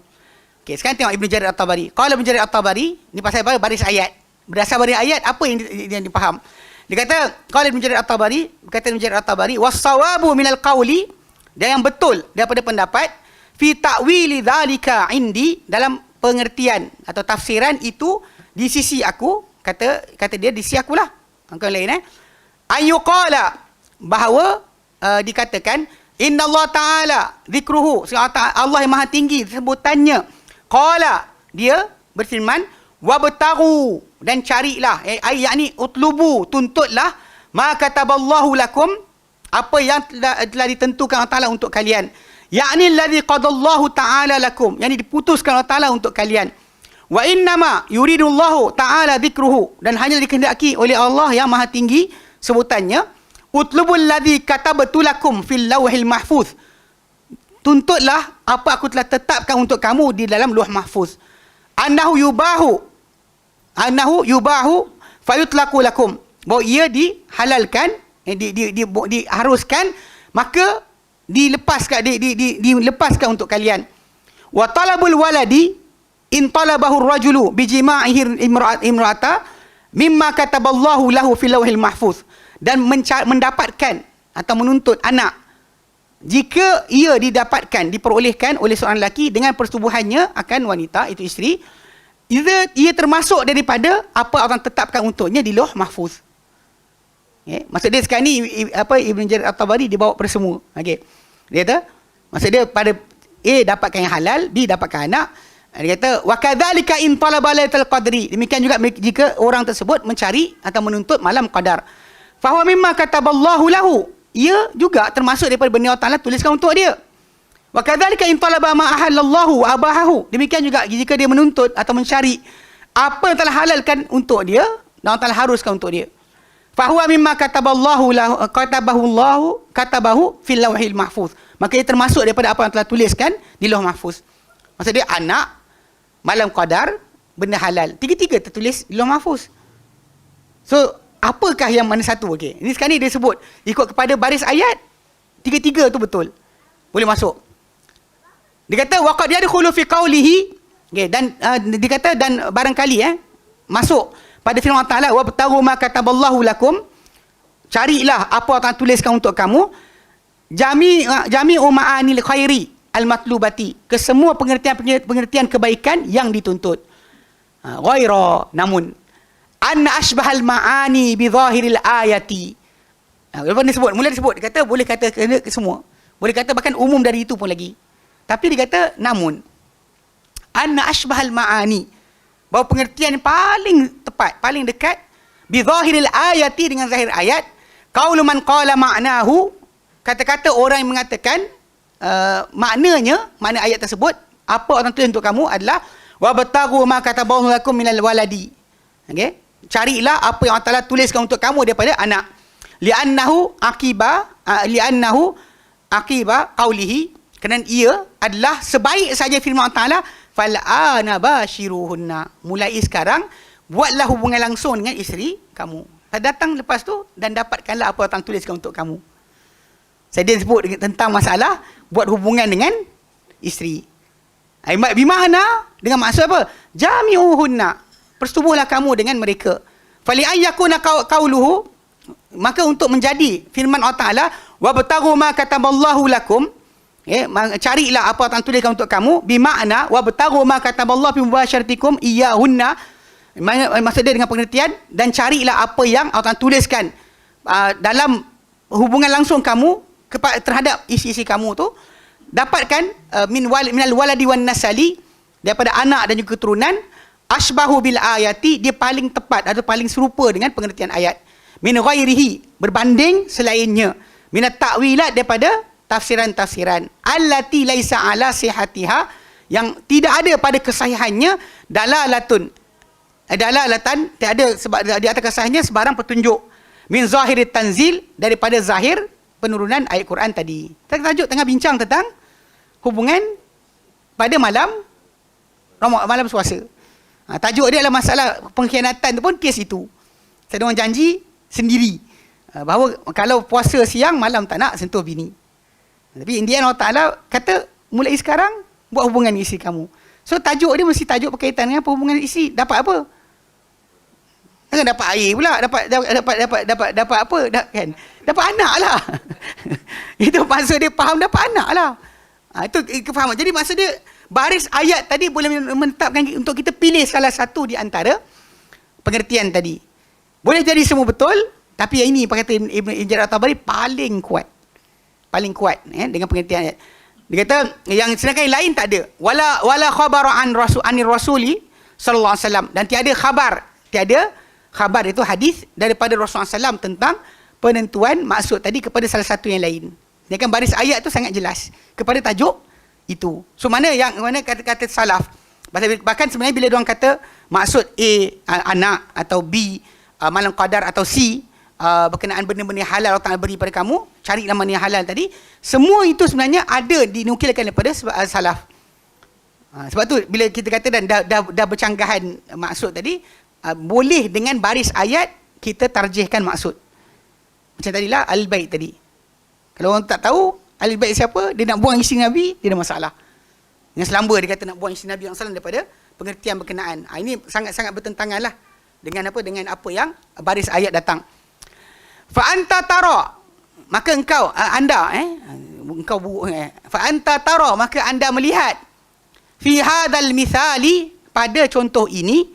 Okey, sekarang tengok Ibn Jarir At-Tabari. Kalau Ibn Jarir At-Tabari, ni pasal apa? Baris ayat. Berdasar baris ayat, apa yang dipaham? Dia kata, kalau Ibn Jarir At-Tabari, kata Ibn Jarir At-Tabari, was-sawabu minal qawli, dan yang betul daripada pendapat, fi ta'wili dhalika indi, dalam pengertian atau tafsiran itu di sisi aku, kata dia di sisi akulah. Angka lain ayyuqala, bahawa dikatakan innallaha ta'ala zikruhu, Allah yang maha tinggi sebutannya, qala, dia berfirman, wabtaghu, dan carilah, yakni utlubu, tuntutlah, ma kataballahu lakum, apa yang telah ditentukan Allah Ta'ala untuk kalian, yakni alladhi qadallahu ta'ala lakum, yang diputuskan Allah Ta'ala untuk kalian. Wa innama yuridullahu ta'ala dhikruhu, dan hanya dikehendaki oleh Allah yang maha tinggi sebutannya, utlubul ladzi katabtu lakum fil lauhil mahfuz, tuntutlah apa aku telah tetapkan untuk kamu di dalam lauh mahfuz, annahu yubahu fayutlaqu lakum, bahawa ia dihalalkan, diharuskan, maka dilepaskan untuk kalian. Wa talabul waladi in talabahu ar-rajulu bi jima'ihi imra'ata mimma kataballahu lahu fil lauhil mahfuz, dan mendapatkan atau menuntut anak jika ia diperolehkan oleh seorang lelaki dengan persetubuhannya akan wanita, itu isteri, ia termasuk daripada apa orang tetapkan untuknya di Lauh Mahfuz. Okay. Maksud dia sekarang ni Ibn Jarir At-Tabari dia bawa pada semua. Okay. Dia kata maksud dia pada A dapatkan yang halal, B dapatkan anak. Dia kata wa kadzalika in talaba lailatul qadri. Demikian juga jika orang tersebut mencari atau menuntut malam qadar. Fa huwa mimma kataballahu lahu. Ia juga termasuk daripada benda Allah Taala tuliskan untuk dia. Wa kadzalika in talaba ma ahallallahu wa abahahu. Demikian juga jika dia menuntut atau mencari apa yang telah halalkan untuk dia dan Allah Taala haruskan untuk dia. Fa huwa mimma kataballahu lahu katabahu fil lauhil mahfuz. Maka ia termasuk daripada apa yang telah tuliskan di Lauh Mahfuz. Maksud dia anak, malam qadar, benda halal. Tiga-tiga tertulis di Lauh Mahfuz. So, apakah yang mana satu? Okay. Ini sekarang ni dia sebut ikut kepada baris ayat, tiga-tiga tu betul. Boleh masuk. Dia kata waqad yadkhulu fi qawlihi, okay, dan dia kata dan barangkali masuk pada firman Allah Taala wabtaghu ma kataballahu lakum, carilah apa Allah tuliskan untuk kamu, jami'u ma'anil khairi al-matlubati, kesemua pengertian kebaikan yang dituntut. Ghaira, namun anna asbahal ma'ani bi zahiril ayati. Lepas ni sebut, mula disebut, dia kata boleh kata semua. Boleh kata bahkan umum dari itu pun lagi. Tapi dia kata namun anna asbahal ma'ani, bahawa pengertian paling tepat, paling dekat bi zahiril ayati, dengan zahir ayat, qaulu man qala ma'nahu, kata-kata orang yang mengatakan maknanya, makna ayat tersebut, apa orang tulis untuk kamu adalah wabtaghu ma kataballahu lakum minal waladi. Okey, carilah apa yang Allah Taala tuliskan untuk kamu daripada anak. Li'annahu aqiba qaulihi, kerana ia adalah sebaik saja firman Allah Taala, fal'ana bashiruhunna, mulai sekarang buatlah hubungan langsung dengan isteri kamu. Datang lepas tu dan dapatkanlah apa orang tuliskan untuk kamu. Saya dia sebut tentang masalah buat hubungan dengan isteri. Bimana? Dengan maksud apa? Jami'uhunna, persetubuhlah kamu dengan mereka. Fali ayyakuna qauluhu, maka untuk menjadi firman Allah Taala wabtaghu ma kataballahu lakum, carilah apa Allah tuliskan untuk kamu, bimakna wabtaghu ma kataballahu fi mubasyaratikum iyyahunna, maksud dia dengan pengertian dan carilah apa yang Allah tuliskan dalam hubungan langsung kamu terhadap isi-isi kamu tu, dapatkan minal waladi wan nasali, daripada anak dan juga keturunan, asbahu bil ayati, dia paling tepat atau paling serupa dengan pengertian ayat, min ghairihi, berbanding selainnya, minat ta'wilat, daripada tafsiran-tafsiran, allati laisa ala sihatiha, yang tidak ada pada kesahihannya, dalalatan, tiada sebab di atas kesahihannya sebarang petunjuk, min zahirit tanzil, daripada zahir penurunan ayat Quran tadi. Tajuk tengah bincang tentang hubungan pada malam puasa. Tajuk dia adalah masalah pengkhianatan tu pun kes itu. Saya orang janji sendiri bahawa kalau puasa siang, malam tak nak sentuh bini. Tapi Indian Allah Ta'ala kata mulai sekarang buat hubungan dengan isteri kamu. So tajuk dia mesti tajuk berkaitan dengan hubungan isteri. Dapat apa? Jangan dapat air pula, dapat apa? Kan? Dapat anak lah. Itu maksud dia, faham dapat anak lah. Itu kefahaman. Jadi maksud dia baris ayat tadi boleh menetapkan untuk kita pilih salah satu di antara pengertian tadi. Boleh jadi semua betul, tapi yang ini kata Ibn Jarir At-Tabari paling kuat dengan pengertian ayat. Dia kata yang sedangkan yang lain tak ada. Wala khabara anir rasuli sallallahu alaihi wasallam, dan tiada khabar itu hadis daripada Rasulullah SAW tentang penentuan maksud tadi kepada salah satu yang lain. Dia kan baris ayat tu sangat jelas kepada tajuk itu. So mana kata-kata salaf, bahkan sebenarnya bila diorang kata maksud A anak, atau B malam qadar, atau C berkenaan benda-benda halal Allah Ta'ala beri pada kamu, cari nama yang halal tadi, semua itu sebenarnya ada dinukilkan daripada salaf. Sebab tu bila kita kata dan dah bercanggahan maksud tadi, boleh dengan baris ayat kita tarjihkan maksud. Macam tadilah Al-Bait tadi. Kalau orang tak tahu Al-Bait siapa, dia nak buang isteri Nabi, dia ada masalah. Dengan selamba dia kata nak buang isteri Nabi SAW daripada pengertian berkenaan. Ini sangat-sangat bertentangan lah dengan apa yang baris ayat datang. Fa anta tara, maka engkau fa anta tara, maka anda melihat fi hadzal mithali, pada contoh ini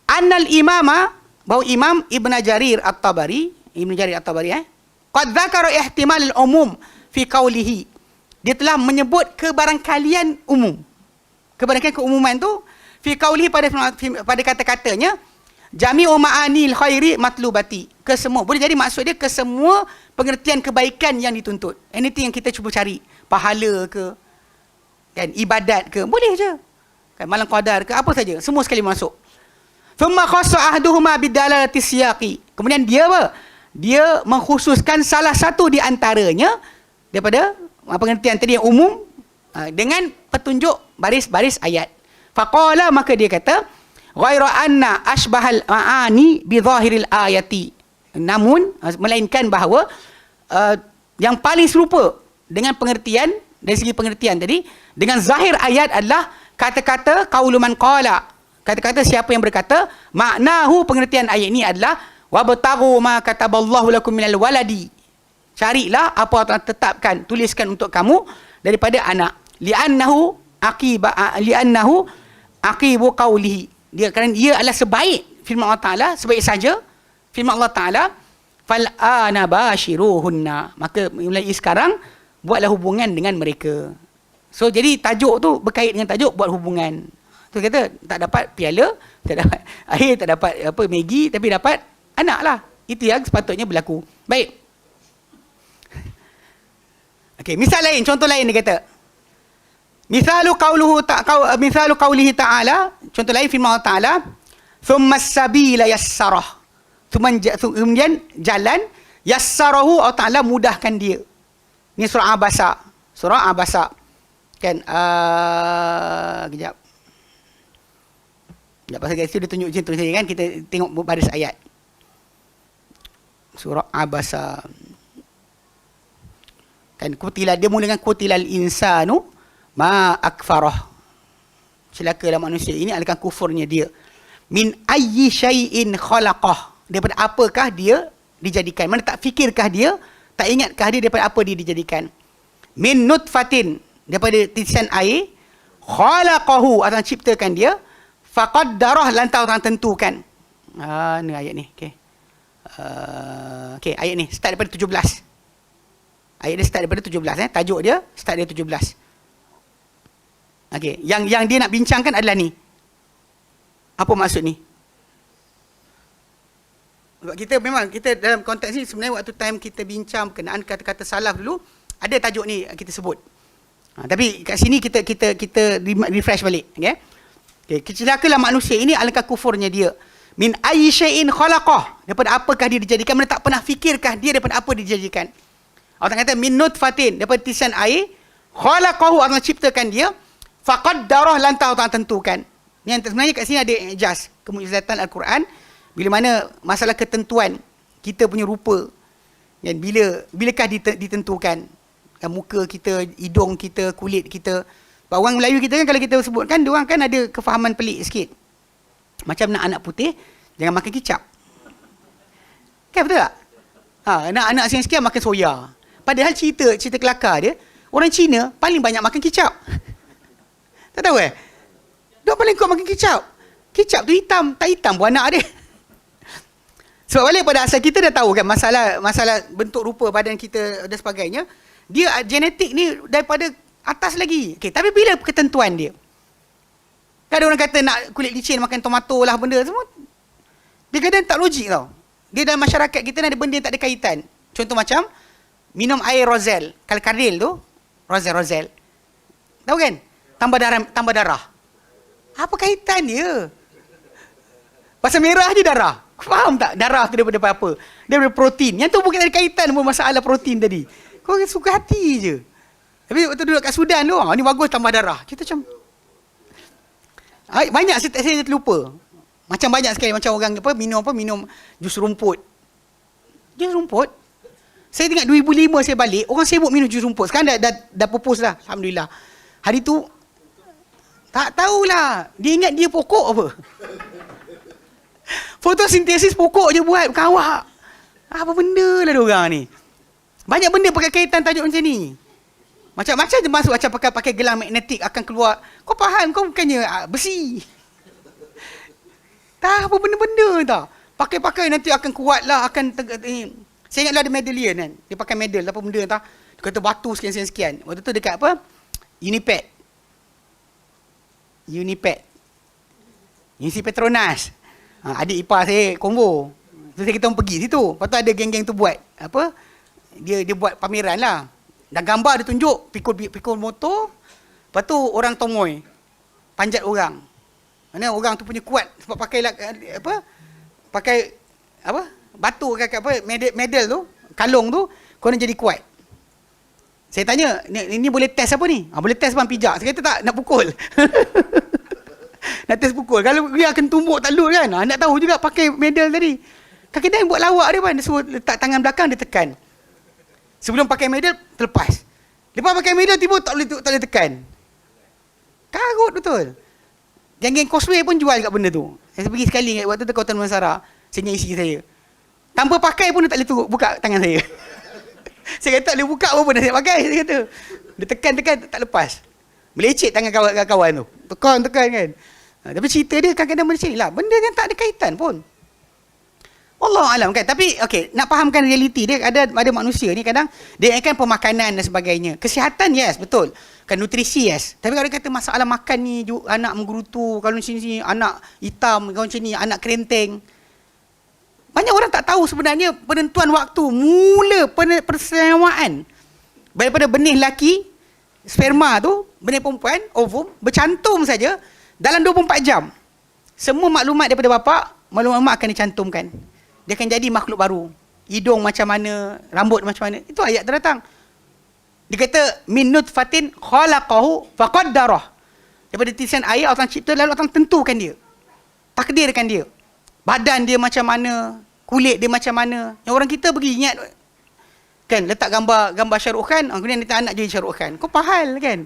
annal imama, bahawa Imam Ibn Jarir At-Tabari qad dzakara ihtimal al-umum fi qawlihi, dia telah menyebut kebarangkalian umum. Kebarangkalian keumuman tu fi qawlihi pada kata-katanya jami'u ma'anil khairi matlubati, kesemua, boleh jadi maksud dia kesemua pengertian kebaikan yang dituntut. Anything yang kita cuba cari, pahala ke, kan, ibadat ke, boleh je. Kan, malam qadar ke, apa saja, semua sekali masuk. Thumma khassa ahduhuma bidalalati siyaqi. Kemudian dia apa? Dia mengkhususkan salah satu di antaranya daripada pengertian tadi yang umum dengan petunjuk baris-baris ayat. Faqala, maka dia kata ghaira anna ashbahal ma'ani bi zahiril ayati. Namun melainkan bahawa yang paling serupa dengan pengertian, dari segi pengertian tadi, dengan zahir ayat adalah kata-kata qaulu man qala, kata-kata siapa yang berkata, maknahu, pengertian ayat ini adalah wabtaghu ma kataballahu lakum minal waladi, carilah apa yang telah tetapkan, tuliskan untuk kamu daripada anak, li'annahu aqibu qawlihi, dia kerana ia adalah sebaik firman Allah Ta'ala, sebaik saja firman Allah Ta'ala, fal'ana bashiruhunna, maka mulai sekarang buatlah hubungan dengan mereka. So jadi tajuk tu berkait dengan tajuk buat hubungan. Tu kata tak dapat piala, tak dapat air, tak dapat apa Maggi, tapi dapat anak lah. Itu yang sepatutnya berlaku. Baik. Okey, misal lain, contoh lain dia kata. Misalu qawlihi ta'ala, contoh lain firman Allah Ta'ala, thumma as-sabila yassarah. Kemudian jalan, yassarahu, Allah Ta'ala mudahkan dia. Ini surah Abasa. Surah Abasa. Kan, kejap. Tak pasal guys, dia tunjuk macam tu saja kan, kita tengok baris ayat. Surah Abasa. Kan, kutilah, dia mula dengan kutilal insanu ma akfarah. Celakalah manusia ini adalah kufurnya dia. Min ayyi syai'in khalaqah. Daripada apakah dia dijadikan? Mana tak fikirkah dia? Tak ingatkah dia daripada apa dia dijadikan? Min nutfatin, daripada titisan air, khalaqahu, atau ciptakan dia, faqaddarah, lantas orang tentukan. Ni ayat ni. Okey. Okey, ayat ni start daripada 17. Ayat dia start daripada 17 tajuk dia start dari 17. Okey, yang dia nak bincangkan adalah ni. Apa maksud ni? Sebab kita dalam konteks ni sebenarnya waktu time kita bincang berkenaan kata-kata salaf dulu, ada tajuk ni kita sebut. Tapi kat sini kita refresh balik, okey. Okey, celakalah manusia ini alangkah kufurnya dia. Min ayyi syai'in khalaqah, daripada apakah dia dijadikan? Mana tak pernah fikirkah dia daripada apa dia dijadikan? Allah kata min nutfatin, daripada titisan air, khalaqahu, Allah ciptakan dia, faqaddarah, lantas Allah tentukan. Yang sebenarnya kat sini ada ijaz, kemujizatan Al-Quran, bila mana masalah ketentuan kita punya rupa, dan bilakah ditentukan, muka kita, hidung kita, kulit kita. Orang Melayu kita kan, kalau kita sebutkan, diorang kan ada kefahaman pelik sikit. Macam nak anak putih, jangan makan kicap. Kan betul tak? Nak anak sekian-sekian makan soya. Padahal cerita kelakar dia, orang Cina paling banyak makan kicap. Tak tahu Diorang paling kuat makan kicap. Kicap tu hitam, tak hitam pun anak dia. Sebab balik pada asal kita dah tahu kan, masalah bentuk rupa badan kita dan sebagainya, dia genetik ni daripada atas lagi. Okay, tapi bila ketentuan dia? Kan ada orang kata nak kulit licin makan tomato lah benda semua. Dia kadang tak logik tau. Dia dalam masyarakat kita ada benda yang tak ada kaitan. Contoh macam minum air Rosel, Kardil tu, Rosel. Tahu kan? Tambah darah. Apa kaitan dia? Pasal merah je darah. Faham tak? Darah tu daripada apa? Daripada protein. Yang tu bukan ada kaitan pun masalah protein tadi. Kau suka hati je. Tapi waktu duduk kat Sudan tu, ni bagus tambah darah. Kita macam banyak saya terlupa. Macam banyak sekali macam orang minum jus rumput. Jus rumput. Saya ingat 2005 saya balik, orang sibuk minum jus rumput. Sekarang dah pupus dah, alhamdulillah. Hari tu tak tahulah. Dia ingat dia pokok apa. Fotosintesis pokok je buat, bukan awak. Apa benda lah diorang ni. Banyak benda pakai kaitan tajuk macam ni. Macam-macam je masuk, macam pakai gelang magnetik akan keluar. Kau faham, kau bukannya besi. Tak apa benda-benda tak. Pakai-pakai nanti akan kuat lah, saya ingatlah ada medallion kan. Dia pakai medal apa benda entah. Dia kata batu sekian-sekian. Waktu tu dekat apa? Unipad. Universiti Petronas. Adik ipar saya combo. So kita orang pergi situ. Lepas tu ada geng-geng tu buat apa? Dia buat pameran lah. Dan gambar dia tunjuk pikul motor. Lepas tu orang tomoy. Panjat orang. Mana orang tu punya kuat sebab pakai batu ke apa medal tu, kalung tu, korang jadi kuat. Saya tanya, ni boleh test apa ni? Boleh test bang pijak. Saya kata tak, nak pukul. Nak test pukul. Kalau dia akan tumbuk talut kan. Nak tahu juga pakai medal tadi. Kaki dia buat lawak dia kan. Dia suruh letak tangan belakang, dia tekan. Sebelum pakai medal, terlepas. Lepas pakai medal, tiba tak boleh tekan. Karut betul. Geng-geng cosplay pun jual kat benda tu. Saya pergi sekali waktu tu Kawasan Damansara. Saya ingat isi saya. Tanpa pakai pun dia tak boleh buka tangan saya. Saya kata tak boleh buka apa pun dah saya pakai. Saya kata. Dia tekan tak lepas. Melecet tangan kawan tu. Tekan kan. Tapi cerita dia kadang-kadang macam ni lah. Benda yang tak ada kaitan pun. Wallahualam kan. Tapi okey, nak fahamkan realiti dia, ada manusia ni kadang dia ingatkan pemakanan dan sebagainya. Kesihatan yes, betul. Kan nutrisi yes. Tapi kalau dia kata masalah makan ni, anak menggerutu, kalau sini anak hitam, kalau macam ni anak kerenteng. Banyak orang tak tahu sebenarnya penentuan waktu mula persewaan daripada benih laki, sperma tu, benih perempuan, ovum, bercantum saja dalam 24 jam. Semua maklumat daripada bapa, maklumat akan dicantumkan. Dia akan jadi makhluk baru. Hidung macam mana, rambut macam mana. Itu ayat terdatang. Dia kata min nutfatin khalaqahu faqaddarah. Daripada titisan air Allah cipta lalu Allah tentukan dia. Takdirkan dia. Badan dia macam mana, kulit dia macam mana. Yang orang kita pergi ingat kan, letak gambar Shah Rukh Khan, kemudian letak anak jadi Shah Rukh Khan. Kau pahal kan?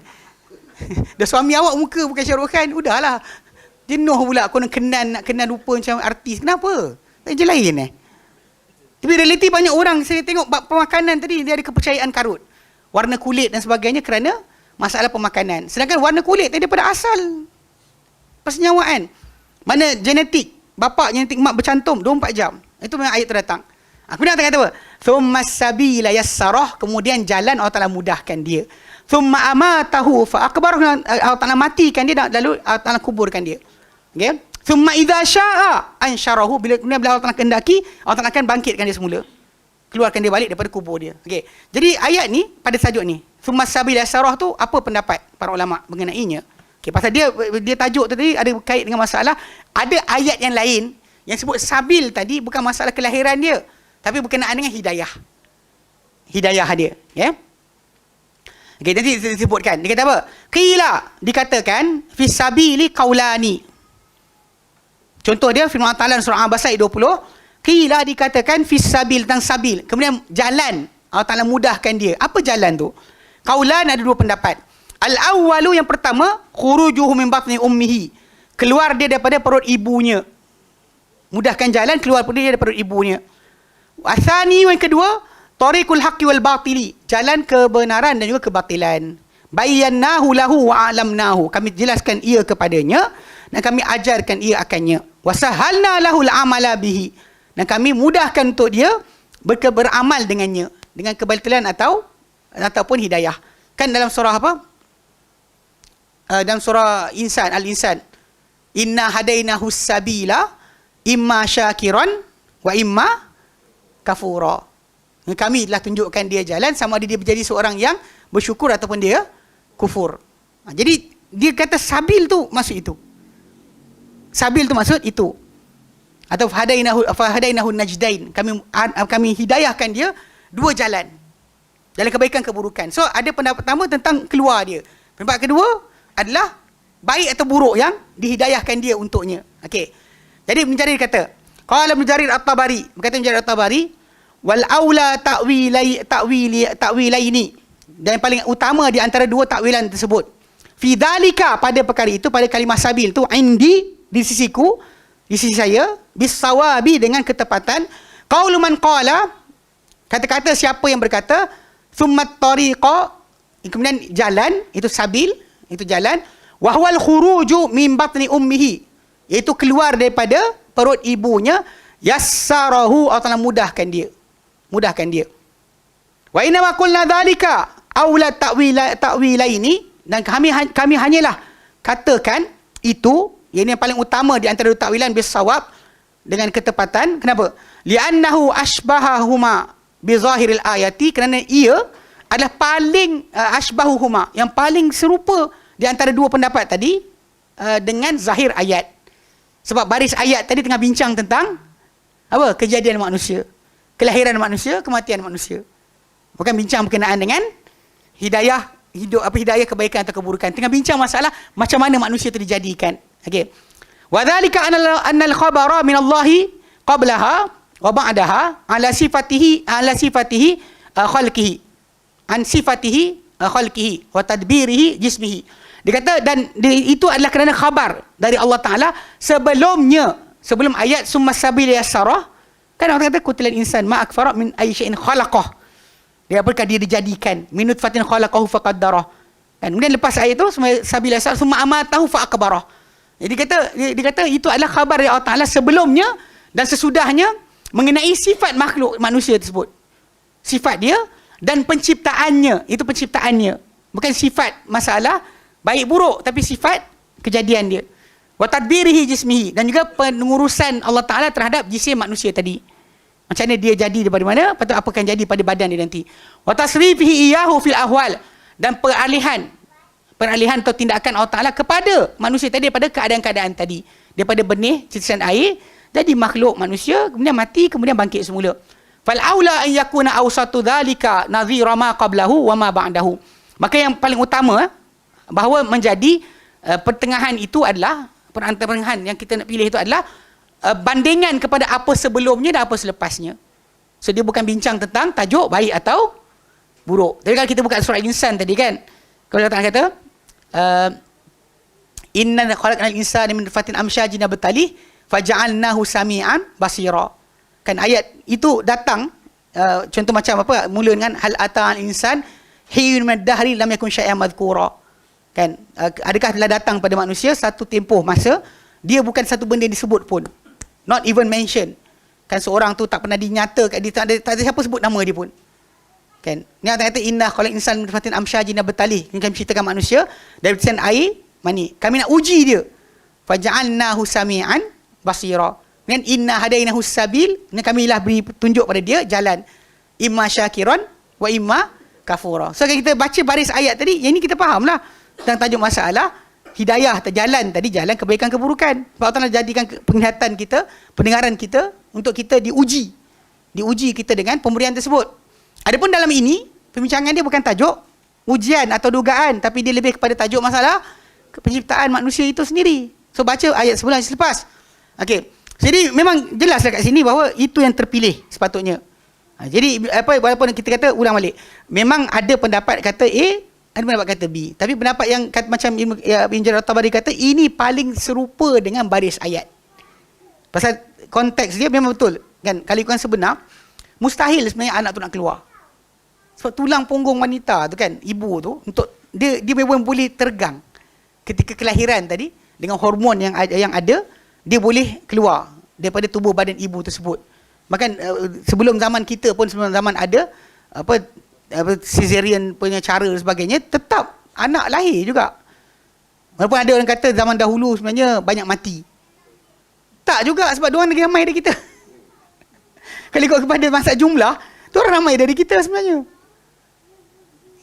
Dah suami awak muka bukan Shah Rukh Khan, udahlah. Jenuh pula kau nak kenal rupa macam artis. Kenapa? Tak je lain Tapi realiti banyak orang, saya tengok pemakanan tadi, dia ada kepercayaan karut. Warna kulit dan sebagainya kerana masalah pemakanan. Sedangkan warna kulit tadi daripada asal persenyawaan. Mana genetik, bapa genetik mak bercantum 24 jam. Itu memang ayat terdatang. Kemudian Allah kata apa? Thummas sabila yassarah, kemudian jalan Allah Ta'ala mudahkan dia. Thumma amatahu fa akbarah, Allah Ta'ala matikan dia lalu Allah Ta'ala kuburkan dia. Okey? Thumma idza syaa ansyarahu, bila Allah Ta'ala kehendaki, Allah Ta'ala akan bangkitkan dia semula. Keluarkan dia balik daripada kubur dia. Okey. Jadi ayat ni pada tajuk ni, thummas sabila yassarah tu apa pendapat para ulama mengenainya? Okey, pasal dia tajuk tadi ada kait dengan masalah ada ayat yang lain yang sebut sabil tadi bukan masalah kelahiran dia, tapi berkenaan dengan hidayah. Hidayah dia, ya. Okey, nanti disebutkan. Dia kata apa? Qila, dikatakan fi sabili qaulani. Contoh dia firman Allah Taala surah Al-Abasa ayat 20. Qila dikatakan fi sabil, tentang sabil. Kemudian jalan, Allah Taala mudahkan dia. Apa jalan tu? Qaulan ada dua pendapat. Al-awwalu, yang pertama, khurujuhu min batni ummihi. Keluar dia daripada perut ibunya. Mudahkan jalan keluar dia daripada perut ibunya. Asani, yang kedua, tariqul haqqi wal batili. Jalan kebenaran dan juga kebatilan. Bayyannahu lahu wa a'lamnahu. Kami jelaskan ia kepadanya dan kami ajarkan ia akannya. Wasahalna lahul amala bihi. Dan kami mudahkan untuk dia beramal dengannya, dengan kebatilan ataupun hidayah. Kan dalam surah apa? Dalam surah Insan, Al-Insan. Inna hadainahu sabila imma syakiran wa imma kafura. Kami telah tunjukkan dia jalan, sama ada dia menjadi seorang yang bersyukur ataupun dia kufur. Jadi dia kata sabil tu maksud itu. Sabil tu maksud itu. Atau hadainahu najdain. Kami hidayahkan dia dua jalan. Jalan kebaikan keburukan. So ada pendapat pertama tentang keluar dia. Pendapat kedua adalah baik atau buruk yang dihidayahkan dia untuknya. Okey. Jadi Ibn Jarir kata, qala Ibn Jarir At-Tabari, berkata Ibn Jarir At-Tabari, wal aula ta'wilaini. Dan yang paling utama di antara dua takwilan tersebut. Fi dzalika, pada perkara itu, pada kalimah sabil tu, di sisiku, di sisi saya, bisawabi, dengan ketepatan, qaulu man qala, kata-kata siapa yang berkata, thummat tariqa, kemudian jalan, itu sabil, itu jalan, wahwal khuruju min batni ummihi, iaitu keluar daripada perut ibunya, yassarahu, Allah Ta'ala mudahkan dia. Mudahkan dia. Wa inna ma qulna dhalika aula ta'wilaini, dan kami hanyalah katakan itu, yang paling utama di antara dua takwilan, bisawab, dengan ketepatan. Kenapa? Li'annahu ashbahahuma bi zahiril ayati, kerana ia adalah paling ashbahuhuma, yang paling serupa di antara dua pendapat tadi dengan zahir ayat. Sebab baris ayat tadi tengah bincang tentang apa? Kejadian manusia, kelahiran manusia, kematian manusia. Bukan bincang berkenaan dengan hidayah hidup, hidayah kebaikan atau keburukan. Tengah bincang masalah macam mana manusia itu dijadikan. Okey. Wa dzalika anna al-khabara min Allah qablaha wa ba'daha ala sifatihi khalqihi, an sifatihi khalqihi wa tadbirihi jismihi. Dia kata, dan itu adalah kerana khabar dari Allah Ta'ala sebelum ayat summa sabil yassarah. Kan orang kata kutilal insan ma akfara min ayyi syai'in khalaqah. Dia apakah dia dijadikan min nutfatin khalaqahu faqaddarah. Kan kemudian lepas ayat tu summa sabil yassarah summa amatahu faqbarah. Jadi dia kata itu adalah khabar dari Allah Ta'ala sebelumnya dan sesudahnya mengenai sifat makhluk manusia tersebut. Sifat dia dan penciptaannya, itu penciptaannya. Bukan sifat masalah baik buruk, tapi sifat kejadian dia. Wa tadbirihi jismihi, dan juga pengurusan Allah Ta'ala terhadap jisim manusia tadi. Macam mana dia jadi daripada mana, patut apa akan jadi pada badan dia nanti. Wa tasrifihi iyahu fil ahwal, dan peralihan atau tindakan Allah Ta'ala kepada manusia tadi daripada keadaan-keadaan tadi. Daripada benih, citisan air, jadi makhluk manusia, kemudian mati, kemudian bangkit semula. Fal aula an yakuna awsatu dhalika nadhira ma qablahu wa ma ba'dahu. Maka yang paling utama bahawa menjadi pertengahan itu adalah, pertengahan yang kita nak pilih itu adalah bandingan kepada apa sebelumnya dan apa selepasnya. So dia bukan bincang tentang tajuk baik atau buruk. Tapi kalau kita buka surah Insan tadi kan, kalau Allah kata inna khalaqnal insana min nutfatin amsyajin nabtalih faja'alnahu sami'an basira. Kan ayat itu datang contoh macam apa, mula dengan hal ata'al insan hiyun min dahri lam yakun syai'an madhkura. Kan adakah telah datang pada manusia satu tempoh masa dia bukan satu benda yang disebut pun, not even mention. Kan seorang tu tak pernah dinyatakan, dia tak ada siapa sebut nama dia pun. Kan ni Allah kata inna khalaqal insana min nutfatin amsyajin nabtalih, kami menciptakan manusia dari citizen air mani, kami nak uji dia. Faja'alnahu sami'an basira. Dan inna hadainahu sabil, dan kami lah beri petunjuk pada dia jalan, imma syakiran wa imma kafura. So kalau kita baca baris ayat tadi, yang ni kita fahamlah tentang tajuk masalah hidayah atau jalan tadi, jalan kebaikan keburukan. Sebab Allah jadikan penglihatan kita, pendengaran kita untuk kita diuji kita dengan pemberian tersebut. Adapun dalam ini pembincangan dia bukan tajuk ujian atau dugaan, tapi dia lebih kepada tajuk masalah penciptaan manusia itu sendiri. So baca ayat sebelah selepas. Okey. Jadi memang jelas dekat sini bahawa itu yang terpilih sepatutnya. Jadi walaupun kita kata ulang balik, memang ada pendapat kata A, ada pendapat kata B. Tapi pendapat yang macam Ibn Jarir At-Tabari kata ini paling serupa dengan baris ayat. Pasal konteks dia memang betul. Kan kalau ikutkan sebenar, mustahil sebenarnya anak tu nak keluar. Sebab tulang punggung wanita tu kan, ibu tu, untuk dia memang boleh tergang ketika kelahiran tadi dengan hormon yang ada, dia boleh keluar daripada tubuh badan ibu tersebut. Bahkan sebelum zaman kita pun, sebelum zaman ada cesarean punya cara dan sebagainya, tetap anak lahir juga. Walaupun ada orang kata zaman dahulu sebenarnya banyak mati. Tak juga, sebab diorang lagi ramai dari kita. Kalau ikut kepada masa jumlah, diorang ramai dari kita sebenarnya.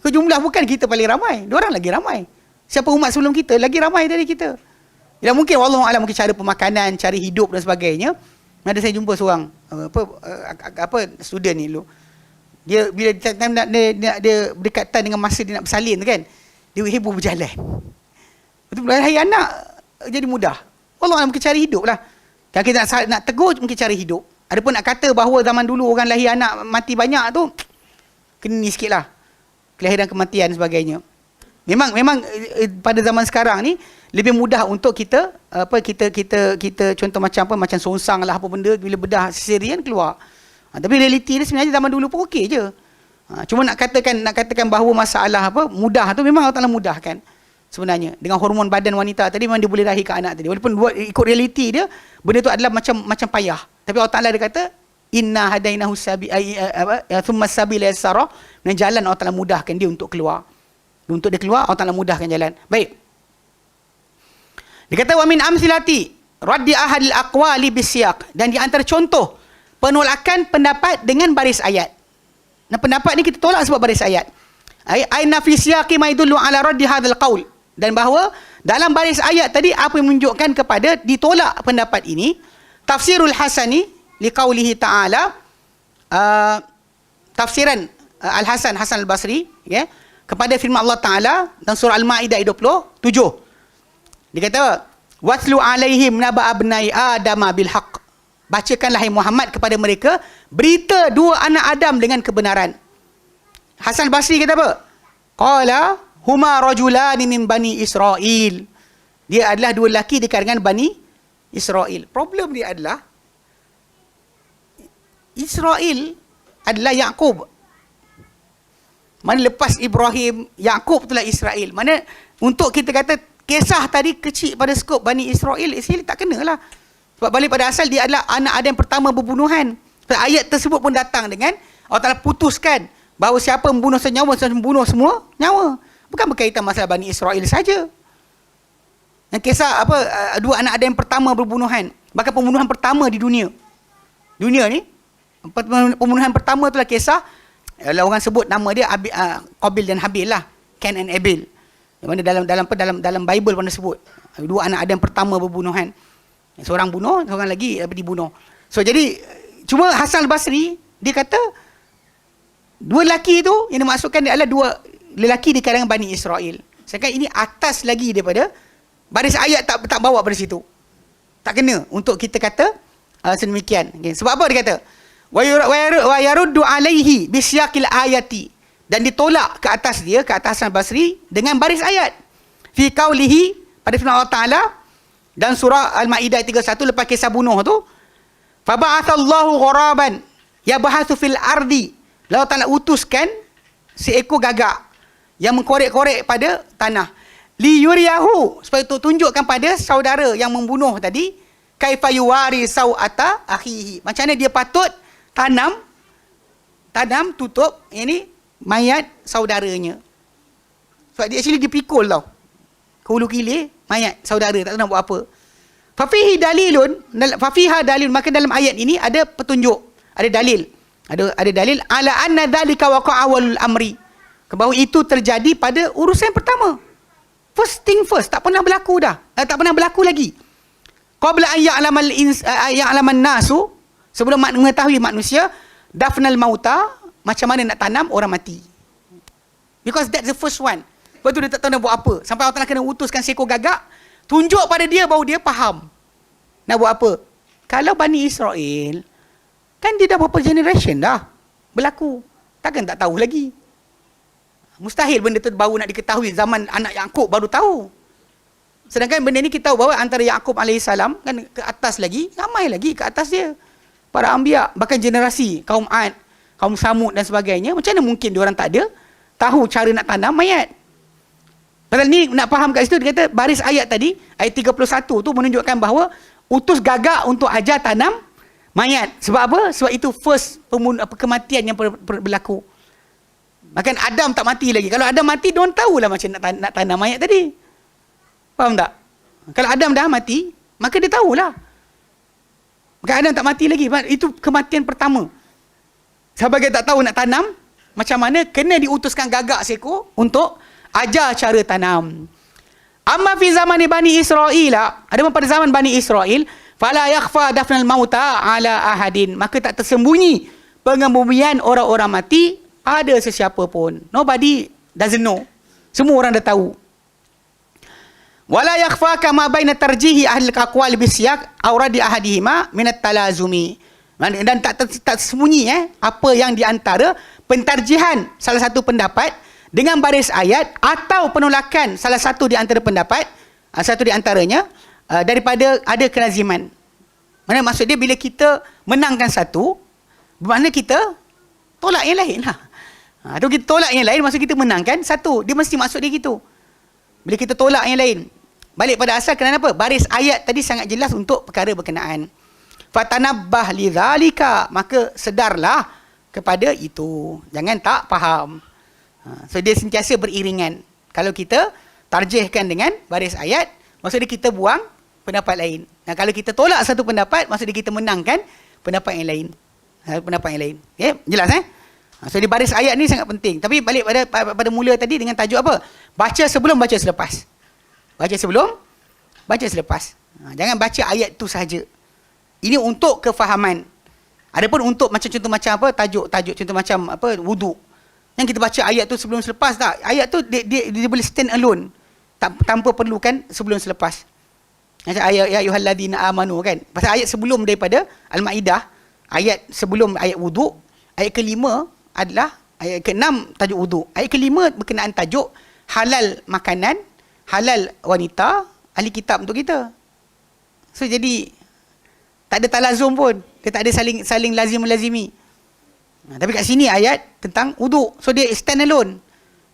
Ikut jumlah bukan kita paling ramai, diorang lagi ramai. Siapa umat sebelum kita lagi ramai dari kita. Ya mungkin wallahualam, mungkin cara pemakanan, cara hidup dan sebagainya. Ada saya jumpa seorang student ni dulu. Dia bila dia berdekatan dengan masa dia nak bersalin tu kan, dia heboh berjalan. Betul, lahir anak jadi mudah. Wallahualam, mungkin cara hidup lah. Kalau kita nak tegur, mungkin cara hidup. Adapun nak kata bahawa zaman dulu orang lahir anak mati banyak tu, kena ni sikit lah, kelahiran, kematian dan sebagainya. Memang pada zaman sekarang ni lebih mudah untuk kita kita contoh macam songsang lah apa benda, bila bedah cesarean keluar. Tapi realiti dia sebenarnya zaman dulu pun okey je. Cuma nak katakan bahawa masalah mudah tu memang Allah Taala mudahkan. sebenarnya. Dengan hormon badan wanita tadi memang dia boleh lahirkan anak tadi. Walaupun ikut realiti dia, benda tu adalah macam payah. Tapi Allah Ta'ala dia kata, inna hadainahu thumma sabila yassara, dan jalan Allah Ta'ala mudahkan dia untuk keluar. Untuk dia keluar, Allah Ta'ala mudahkan jalan. Baik. Dia kata, wa min amthilati raddi ahadil aqwali bisyaq, dan di antara contoh penolakan pendapat dengan baris ayat. Nah, pendapat ni kita tolak sebab baris ayat. Aina fi siyaqi ma yadullu ala raddi hadzal qaul, dan bahawa dalam baris ayat tadi apa yang menunjukkan kepada ditolak pendapat ini. Tafsirul Hasani liqaulihi ta'ala, tafsiran Al-Hasan Al-Basri, ya, kepada firman Allah Ta'ala dalam surah Al-Maidah 27. Dia kata, watlu alaihim naba abnai adama bil haqq, bacakanlah hai Muhammad kepada mereka berita dua anak Adam dengan kebenaran. Hasan Basri kata apa? Qala huma rajulani min bani Israel. Dia adalah dua lelaki di kalangan Bani Israel. Problem dia adalah Israel adalah Yaqub. Mana lepas Ibrahim, Yaqub itulah Israel. Mana untuk kita kata kisah tadi kecil pada skop Bani Israel, Israel tak kenalah. Sebab balik pada asal dia adalah anak Adam pertama berbunuhan. Ayat tersebut pun datang dengan Allah Ta'ala putuskan bahawa siapa membunuh senyawa, membunuh semua nyawa. Bukan berkaitan masalah Bani Israel saja. Yang kisah apa, dua anak Adam pertama berbunuhan. Bahkan pembunuhan pertama di dunia. Dunia ni, pembunuhan pertama itulah kisah, orang sebut nama dia Qabil dan Habil lah. Cain and Abel. Yang mana dalam Bible pun sebut dua anak Adam pertama berbunuhan. Seorang bunuh, seorang lagi dibunuh. So jadi cuma Hasan Al-Basri dia kata dua lelaki itu yang dimaksudkan dia adalah dua lelaki di kalangan Bani Israel. Sedangkan ini atas lagi daripada baris ayat, tak bawa pada situ. Tak kena untuk kita kata sedemikian. Okay. Sebab apa dia kata? Wa yaruddu alaihi bisyaqil ayati, dan ditolak ke atas dia, ke atas Hasan Basri dengan baris ayat. Fi qaulihi, pada firman Allah Ta'ala dan surah Al-Maidah 31 lepas kisah bunuh tu, fa ba'athallahu ghuraban yabhathu fil ardi, Allah Ta'ala utuskan seekor gagak yang mengkorek-korek pada tanah, li yuriyahu, supaya tu tunjukkan pada saudara yang membunuh tadi, kaifa yuwari sau'ata akhihi, macam mana dia patut tanam tutup ini mayat saudaranya. Sebab dia actually dipikul tau, ke hulu kilir mayat saudara, tak tahu nak buat apa. Fafiha dalilun, maka dalam ayat ini ada petunjuk, ada dalil, ada dalil ala anna dzalika waqa'a awalul amri, bahawa itu terjadi pada urusan pertama. First thing first, tak pernah berlaku dah, tak pernah berlaku lagi. Qabla an ya'laman nasu, sebelum mengetahui manusia, dafnal mauta, macam mana nak tanam orang mati. Because that's the first one. Lepas tu dia tak tahu nak buat apa, sampai Allah Ta'ala kena utuskan seekor gagak, tunjuk pada dia bahawa dia faham nak buat apa. Kalau Bani Israel kan dia dah berapa generation dah berlaku, takkan tak tahu lagi. Mustahil benda tu baru nak diketahui zaman anak Yaqub baru tahu. Sedangkan benda ni kita tahu bahawa antara Yaqub AS kan ke atas lagi, ramai lagi ke atas dia para anbiya, bahkan generasi kaum Ad, kaum Samud dan sebagainya. Macam mana mungkin diorang tak ada tahu cara nak tanam mayat? Padahal ni nak faham kat situ, dia kata baris ayat tadi, ayat 31 tu menunjukkan bahawa utus gagak untuk ajar tanam mayat. Sebab apa? Sebab itu first kematian yang berlaku. Bahkan Adam tak mati lagi. Kalau Adam mati, diorang tahulah macam nak tanam mayat tadi. Faham tak? Kalau Adam dah mati, maka dia tahulah. Maka Adam tak mati lagi. Itu kematian pertama. Sebagai tak tahu nak tanam, macam mana kena diutuskan gagak seekor untuk ajar cara tanam. Amma fi zaman Bani Israel, adapun pada zaman Bani Israel, fala yakhfa dafnal mauta ala ahadin, maka tak tersembunyi pengebumian orang-orang mati pada sesiapa pun. Nobody doesn't know. Semua orang dah tahu. Wala yakhfa kama baina tarjihi ahli al-aqwal bisyaq aw radi ahadihima min at-talazumi. Dan tak tersembunyi apa yang di antara pentarjihan salah satu pendapat dengan baris ayat atau penolakan salah satu di antara pendapat, satu di antaranya daripada ada kelaziman. Mana maksud dia, bila kita menangkan satu, bermakna kita tolak yang lain lah. Atau kita tolak yang lain, maksud kita menangkan satu. Dia mesti maksud dia gitu. Bila kita tolak yang lain, balik pada asal, kerana apa? Baris ayat tadi sangat jelas untuk perkara berkenaan. Fatanabbah lidzalika, maka sedarlah kepada itu. Jangan tak faham. So dia sentiasa beriringan. Kalau kita tarjihkan dengan baris ayat, maksudnya kita buang pendapat lain. Nah, kalau kita tolak satu pendapat, maksudnya kita menangkan pendapat yang lain. Pendapat yang lain. Okay? Jelas So di baris ayat ni sangat penting. Tapi balik pada mula tadi dengan tajuk apa? Baca sebelum, baca selepas. Baca sebelum, baca selepas. Jangan baca ayat tu sahaja. Ini untuk kefahaman. Adapun untuk macam contoh macam apa, tajuk contoh macam apa, wuduk. Yang kita baca ayat tu sebelum selepas tak? Ayat tu dia boleh stand alone. Tanpa perlukan sebelum selepas. Macam ayat ya ayyuhalladzina amanu kan. Pasal ayat sebelum daripada Al-Maidah, ayat sebelum ayat wuduk, ayat kelima adalah ayat ke-6 tajuk wuduk. Ayat kelima berkenaan tajuk halal makanan, halal wanita, ahli kitab untuk kita. So jadi tak ada talazum pun. Dia tak ada saling lazim-lazimi. Tapi kat sini ayat tentang wuduk. So dia stand alone.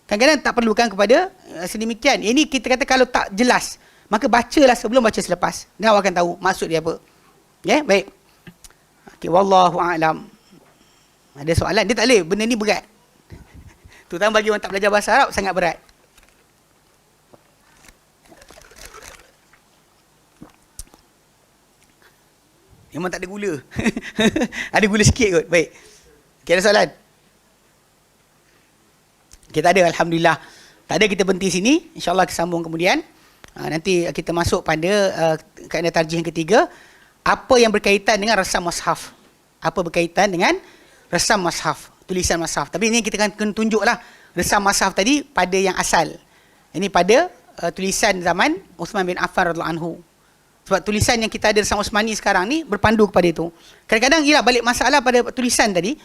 Kadang-kadang tak perlukan kepada sedemikian. Ini kita kata kalau tak jelas, maka bacalah sebelum, baca selepas. Dan awak akan tahu maksud dia apa. Ya, baik. Okay, wallahu a'lam. Ada soalan? Dia tak boleh. Benda ni berat. Terutama bagi orang tak belajar bahasa Arab, sangat berat. Memang tak ada gula. Ada gula sikit kot. Baik. Okay, ada soalan? Kita ada, Alhamdulillah. Tak ada, kita berhenti sini. InsyaAllah kita sambung kemudian. Nanti kita masuk pada kaedah tarjih yang ketiga. Apa yang berkaitan dengan resam mushaf. Apa berkaitan dengan resam mushaf. Tulisan mushaf. Tapi ini kita akan tunjuklah resam mushaf tadi pada yang asal. Ini pada tulisan zaman Uthman bin Affan radhiyallahu anhu. Sebab tulisan yang kita ada resam Uthmani sekarang ni berpandu kepada itu. Kadang-kadang ialah balik masalah pada tulisan tadi,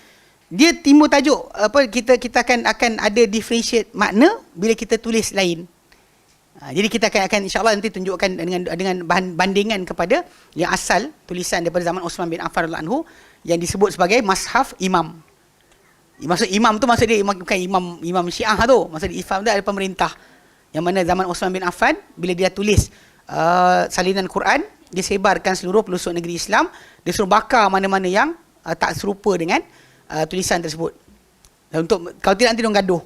dia timbul tajuk apa, kita akan ada differentiate makna bila kita tulis lain. Jadi kita akan insya-Allah nanti tunjukkan dengan bahan bandingan kepada yang asal tulisan daripada zaman Uthman bin Affan radhiyallahu anhu yang disebut sebagai mushaf imam. Maksud imam tu maksud dia bukan imam Syiah tu. Maksud dia imam tu adalah pemerintah. Yang mana zaman Uthman bin Affan bila dia tulis salinan Quran, dia sebarkan seluruh pelosok negeri Islam, dia suruh bakar mana-mana yang tak serupa dengan tulisan tersebut. Dan untuk kalau tidak nanti diorang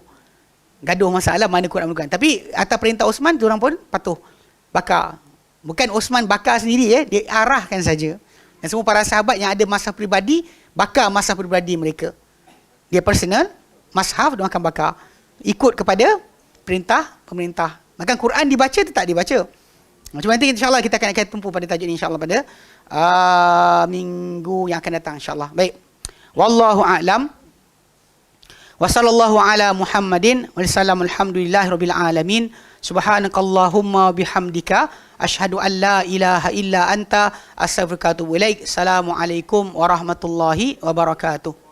gaduh masalah mana Quran bukan. Tapi atas perintah Osman, diorang pun patuh bakar. Bukan Osman bakar sendiri, dia arahkan saja. Dan semua para sahabat yang ada mashaf peribadi, bakar mashaf peribadi mereka. Dia personal mashaf, diorang akan bakar ikut kepada perintah pemerintah. Maka Quran dibaca atau tak dibaca. Cuma nanti insyaAllah kita akan tumpu pada tajuk ini insyaAllah pada minggu yang akan datang insyaAllah. Baik. Wallahu a'lam. Wa sallallahu ala Muhammadin wa sallam alhamdulillahi rabbil alamin. Subhanakallahumma bihamdika asyhadu an la ilaha illa anta astaghfiruka wa atubu ilaik. Assalamualaikum warahmatullahi wabarakatuh.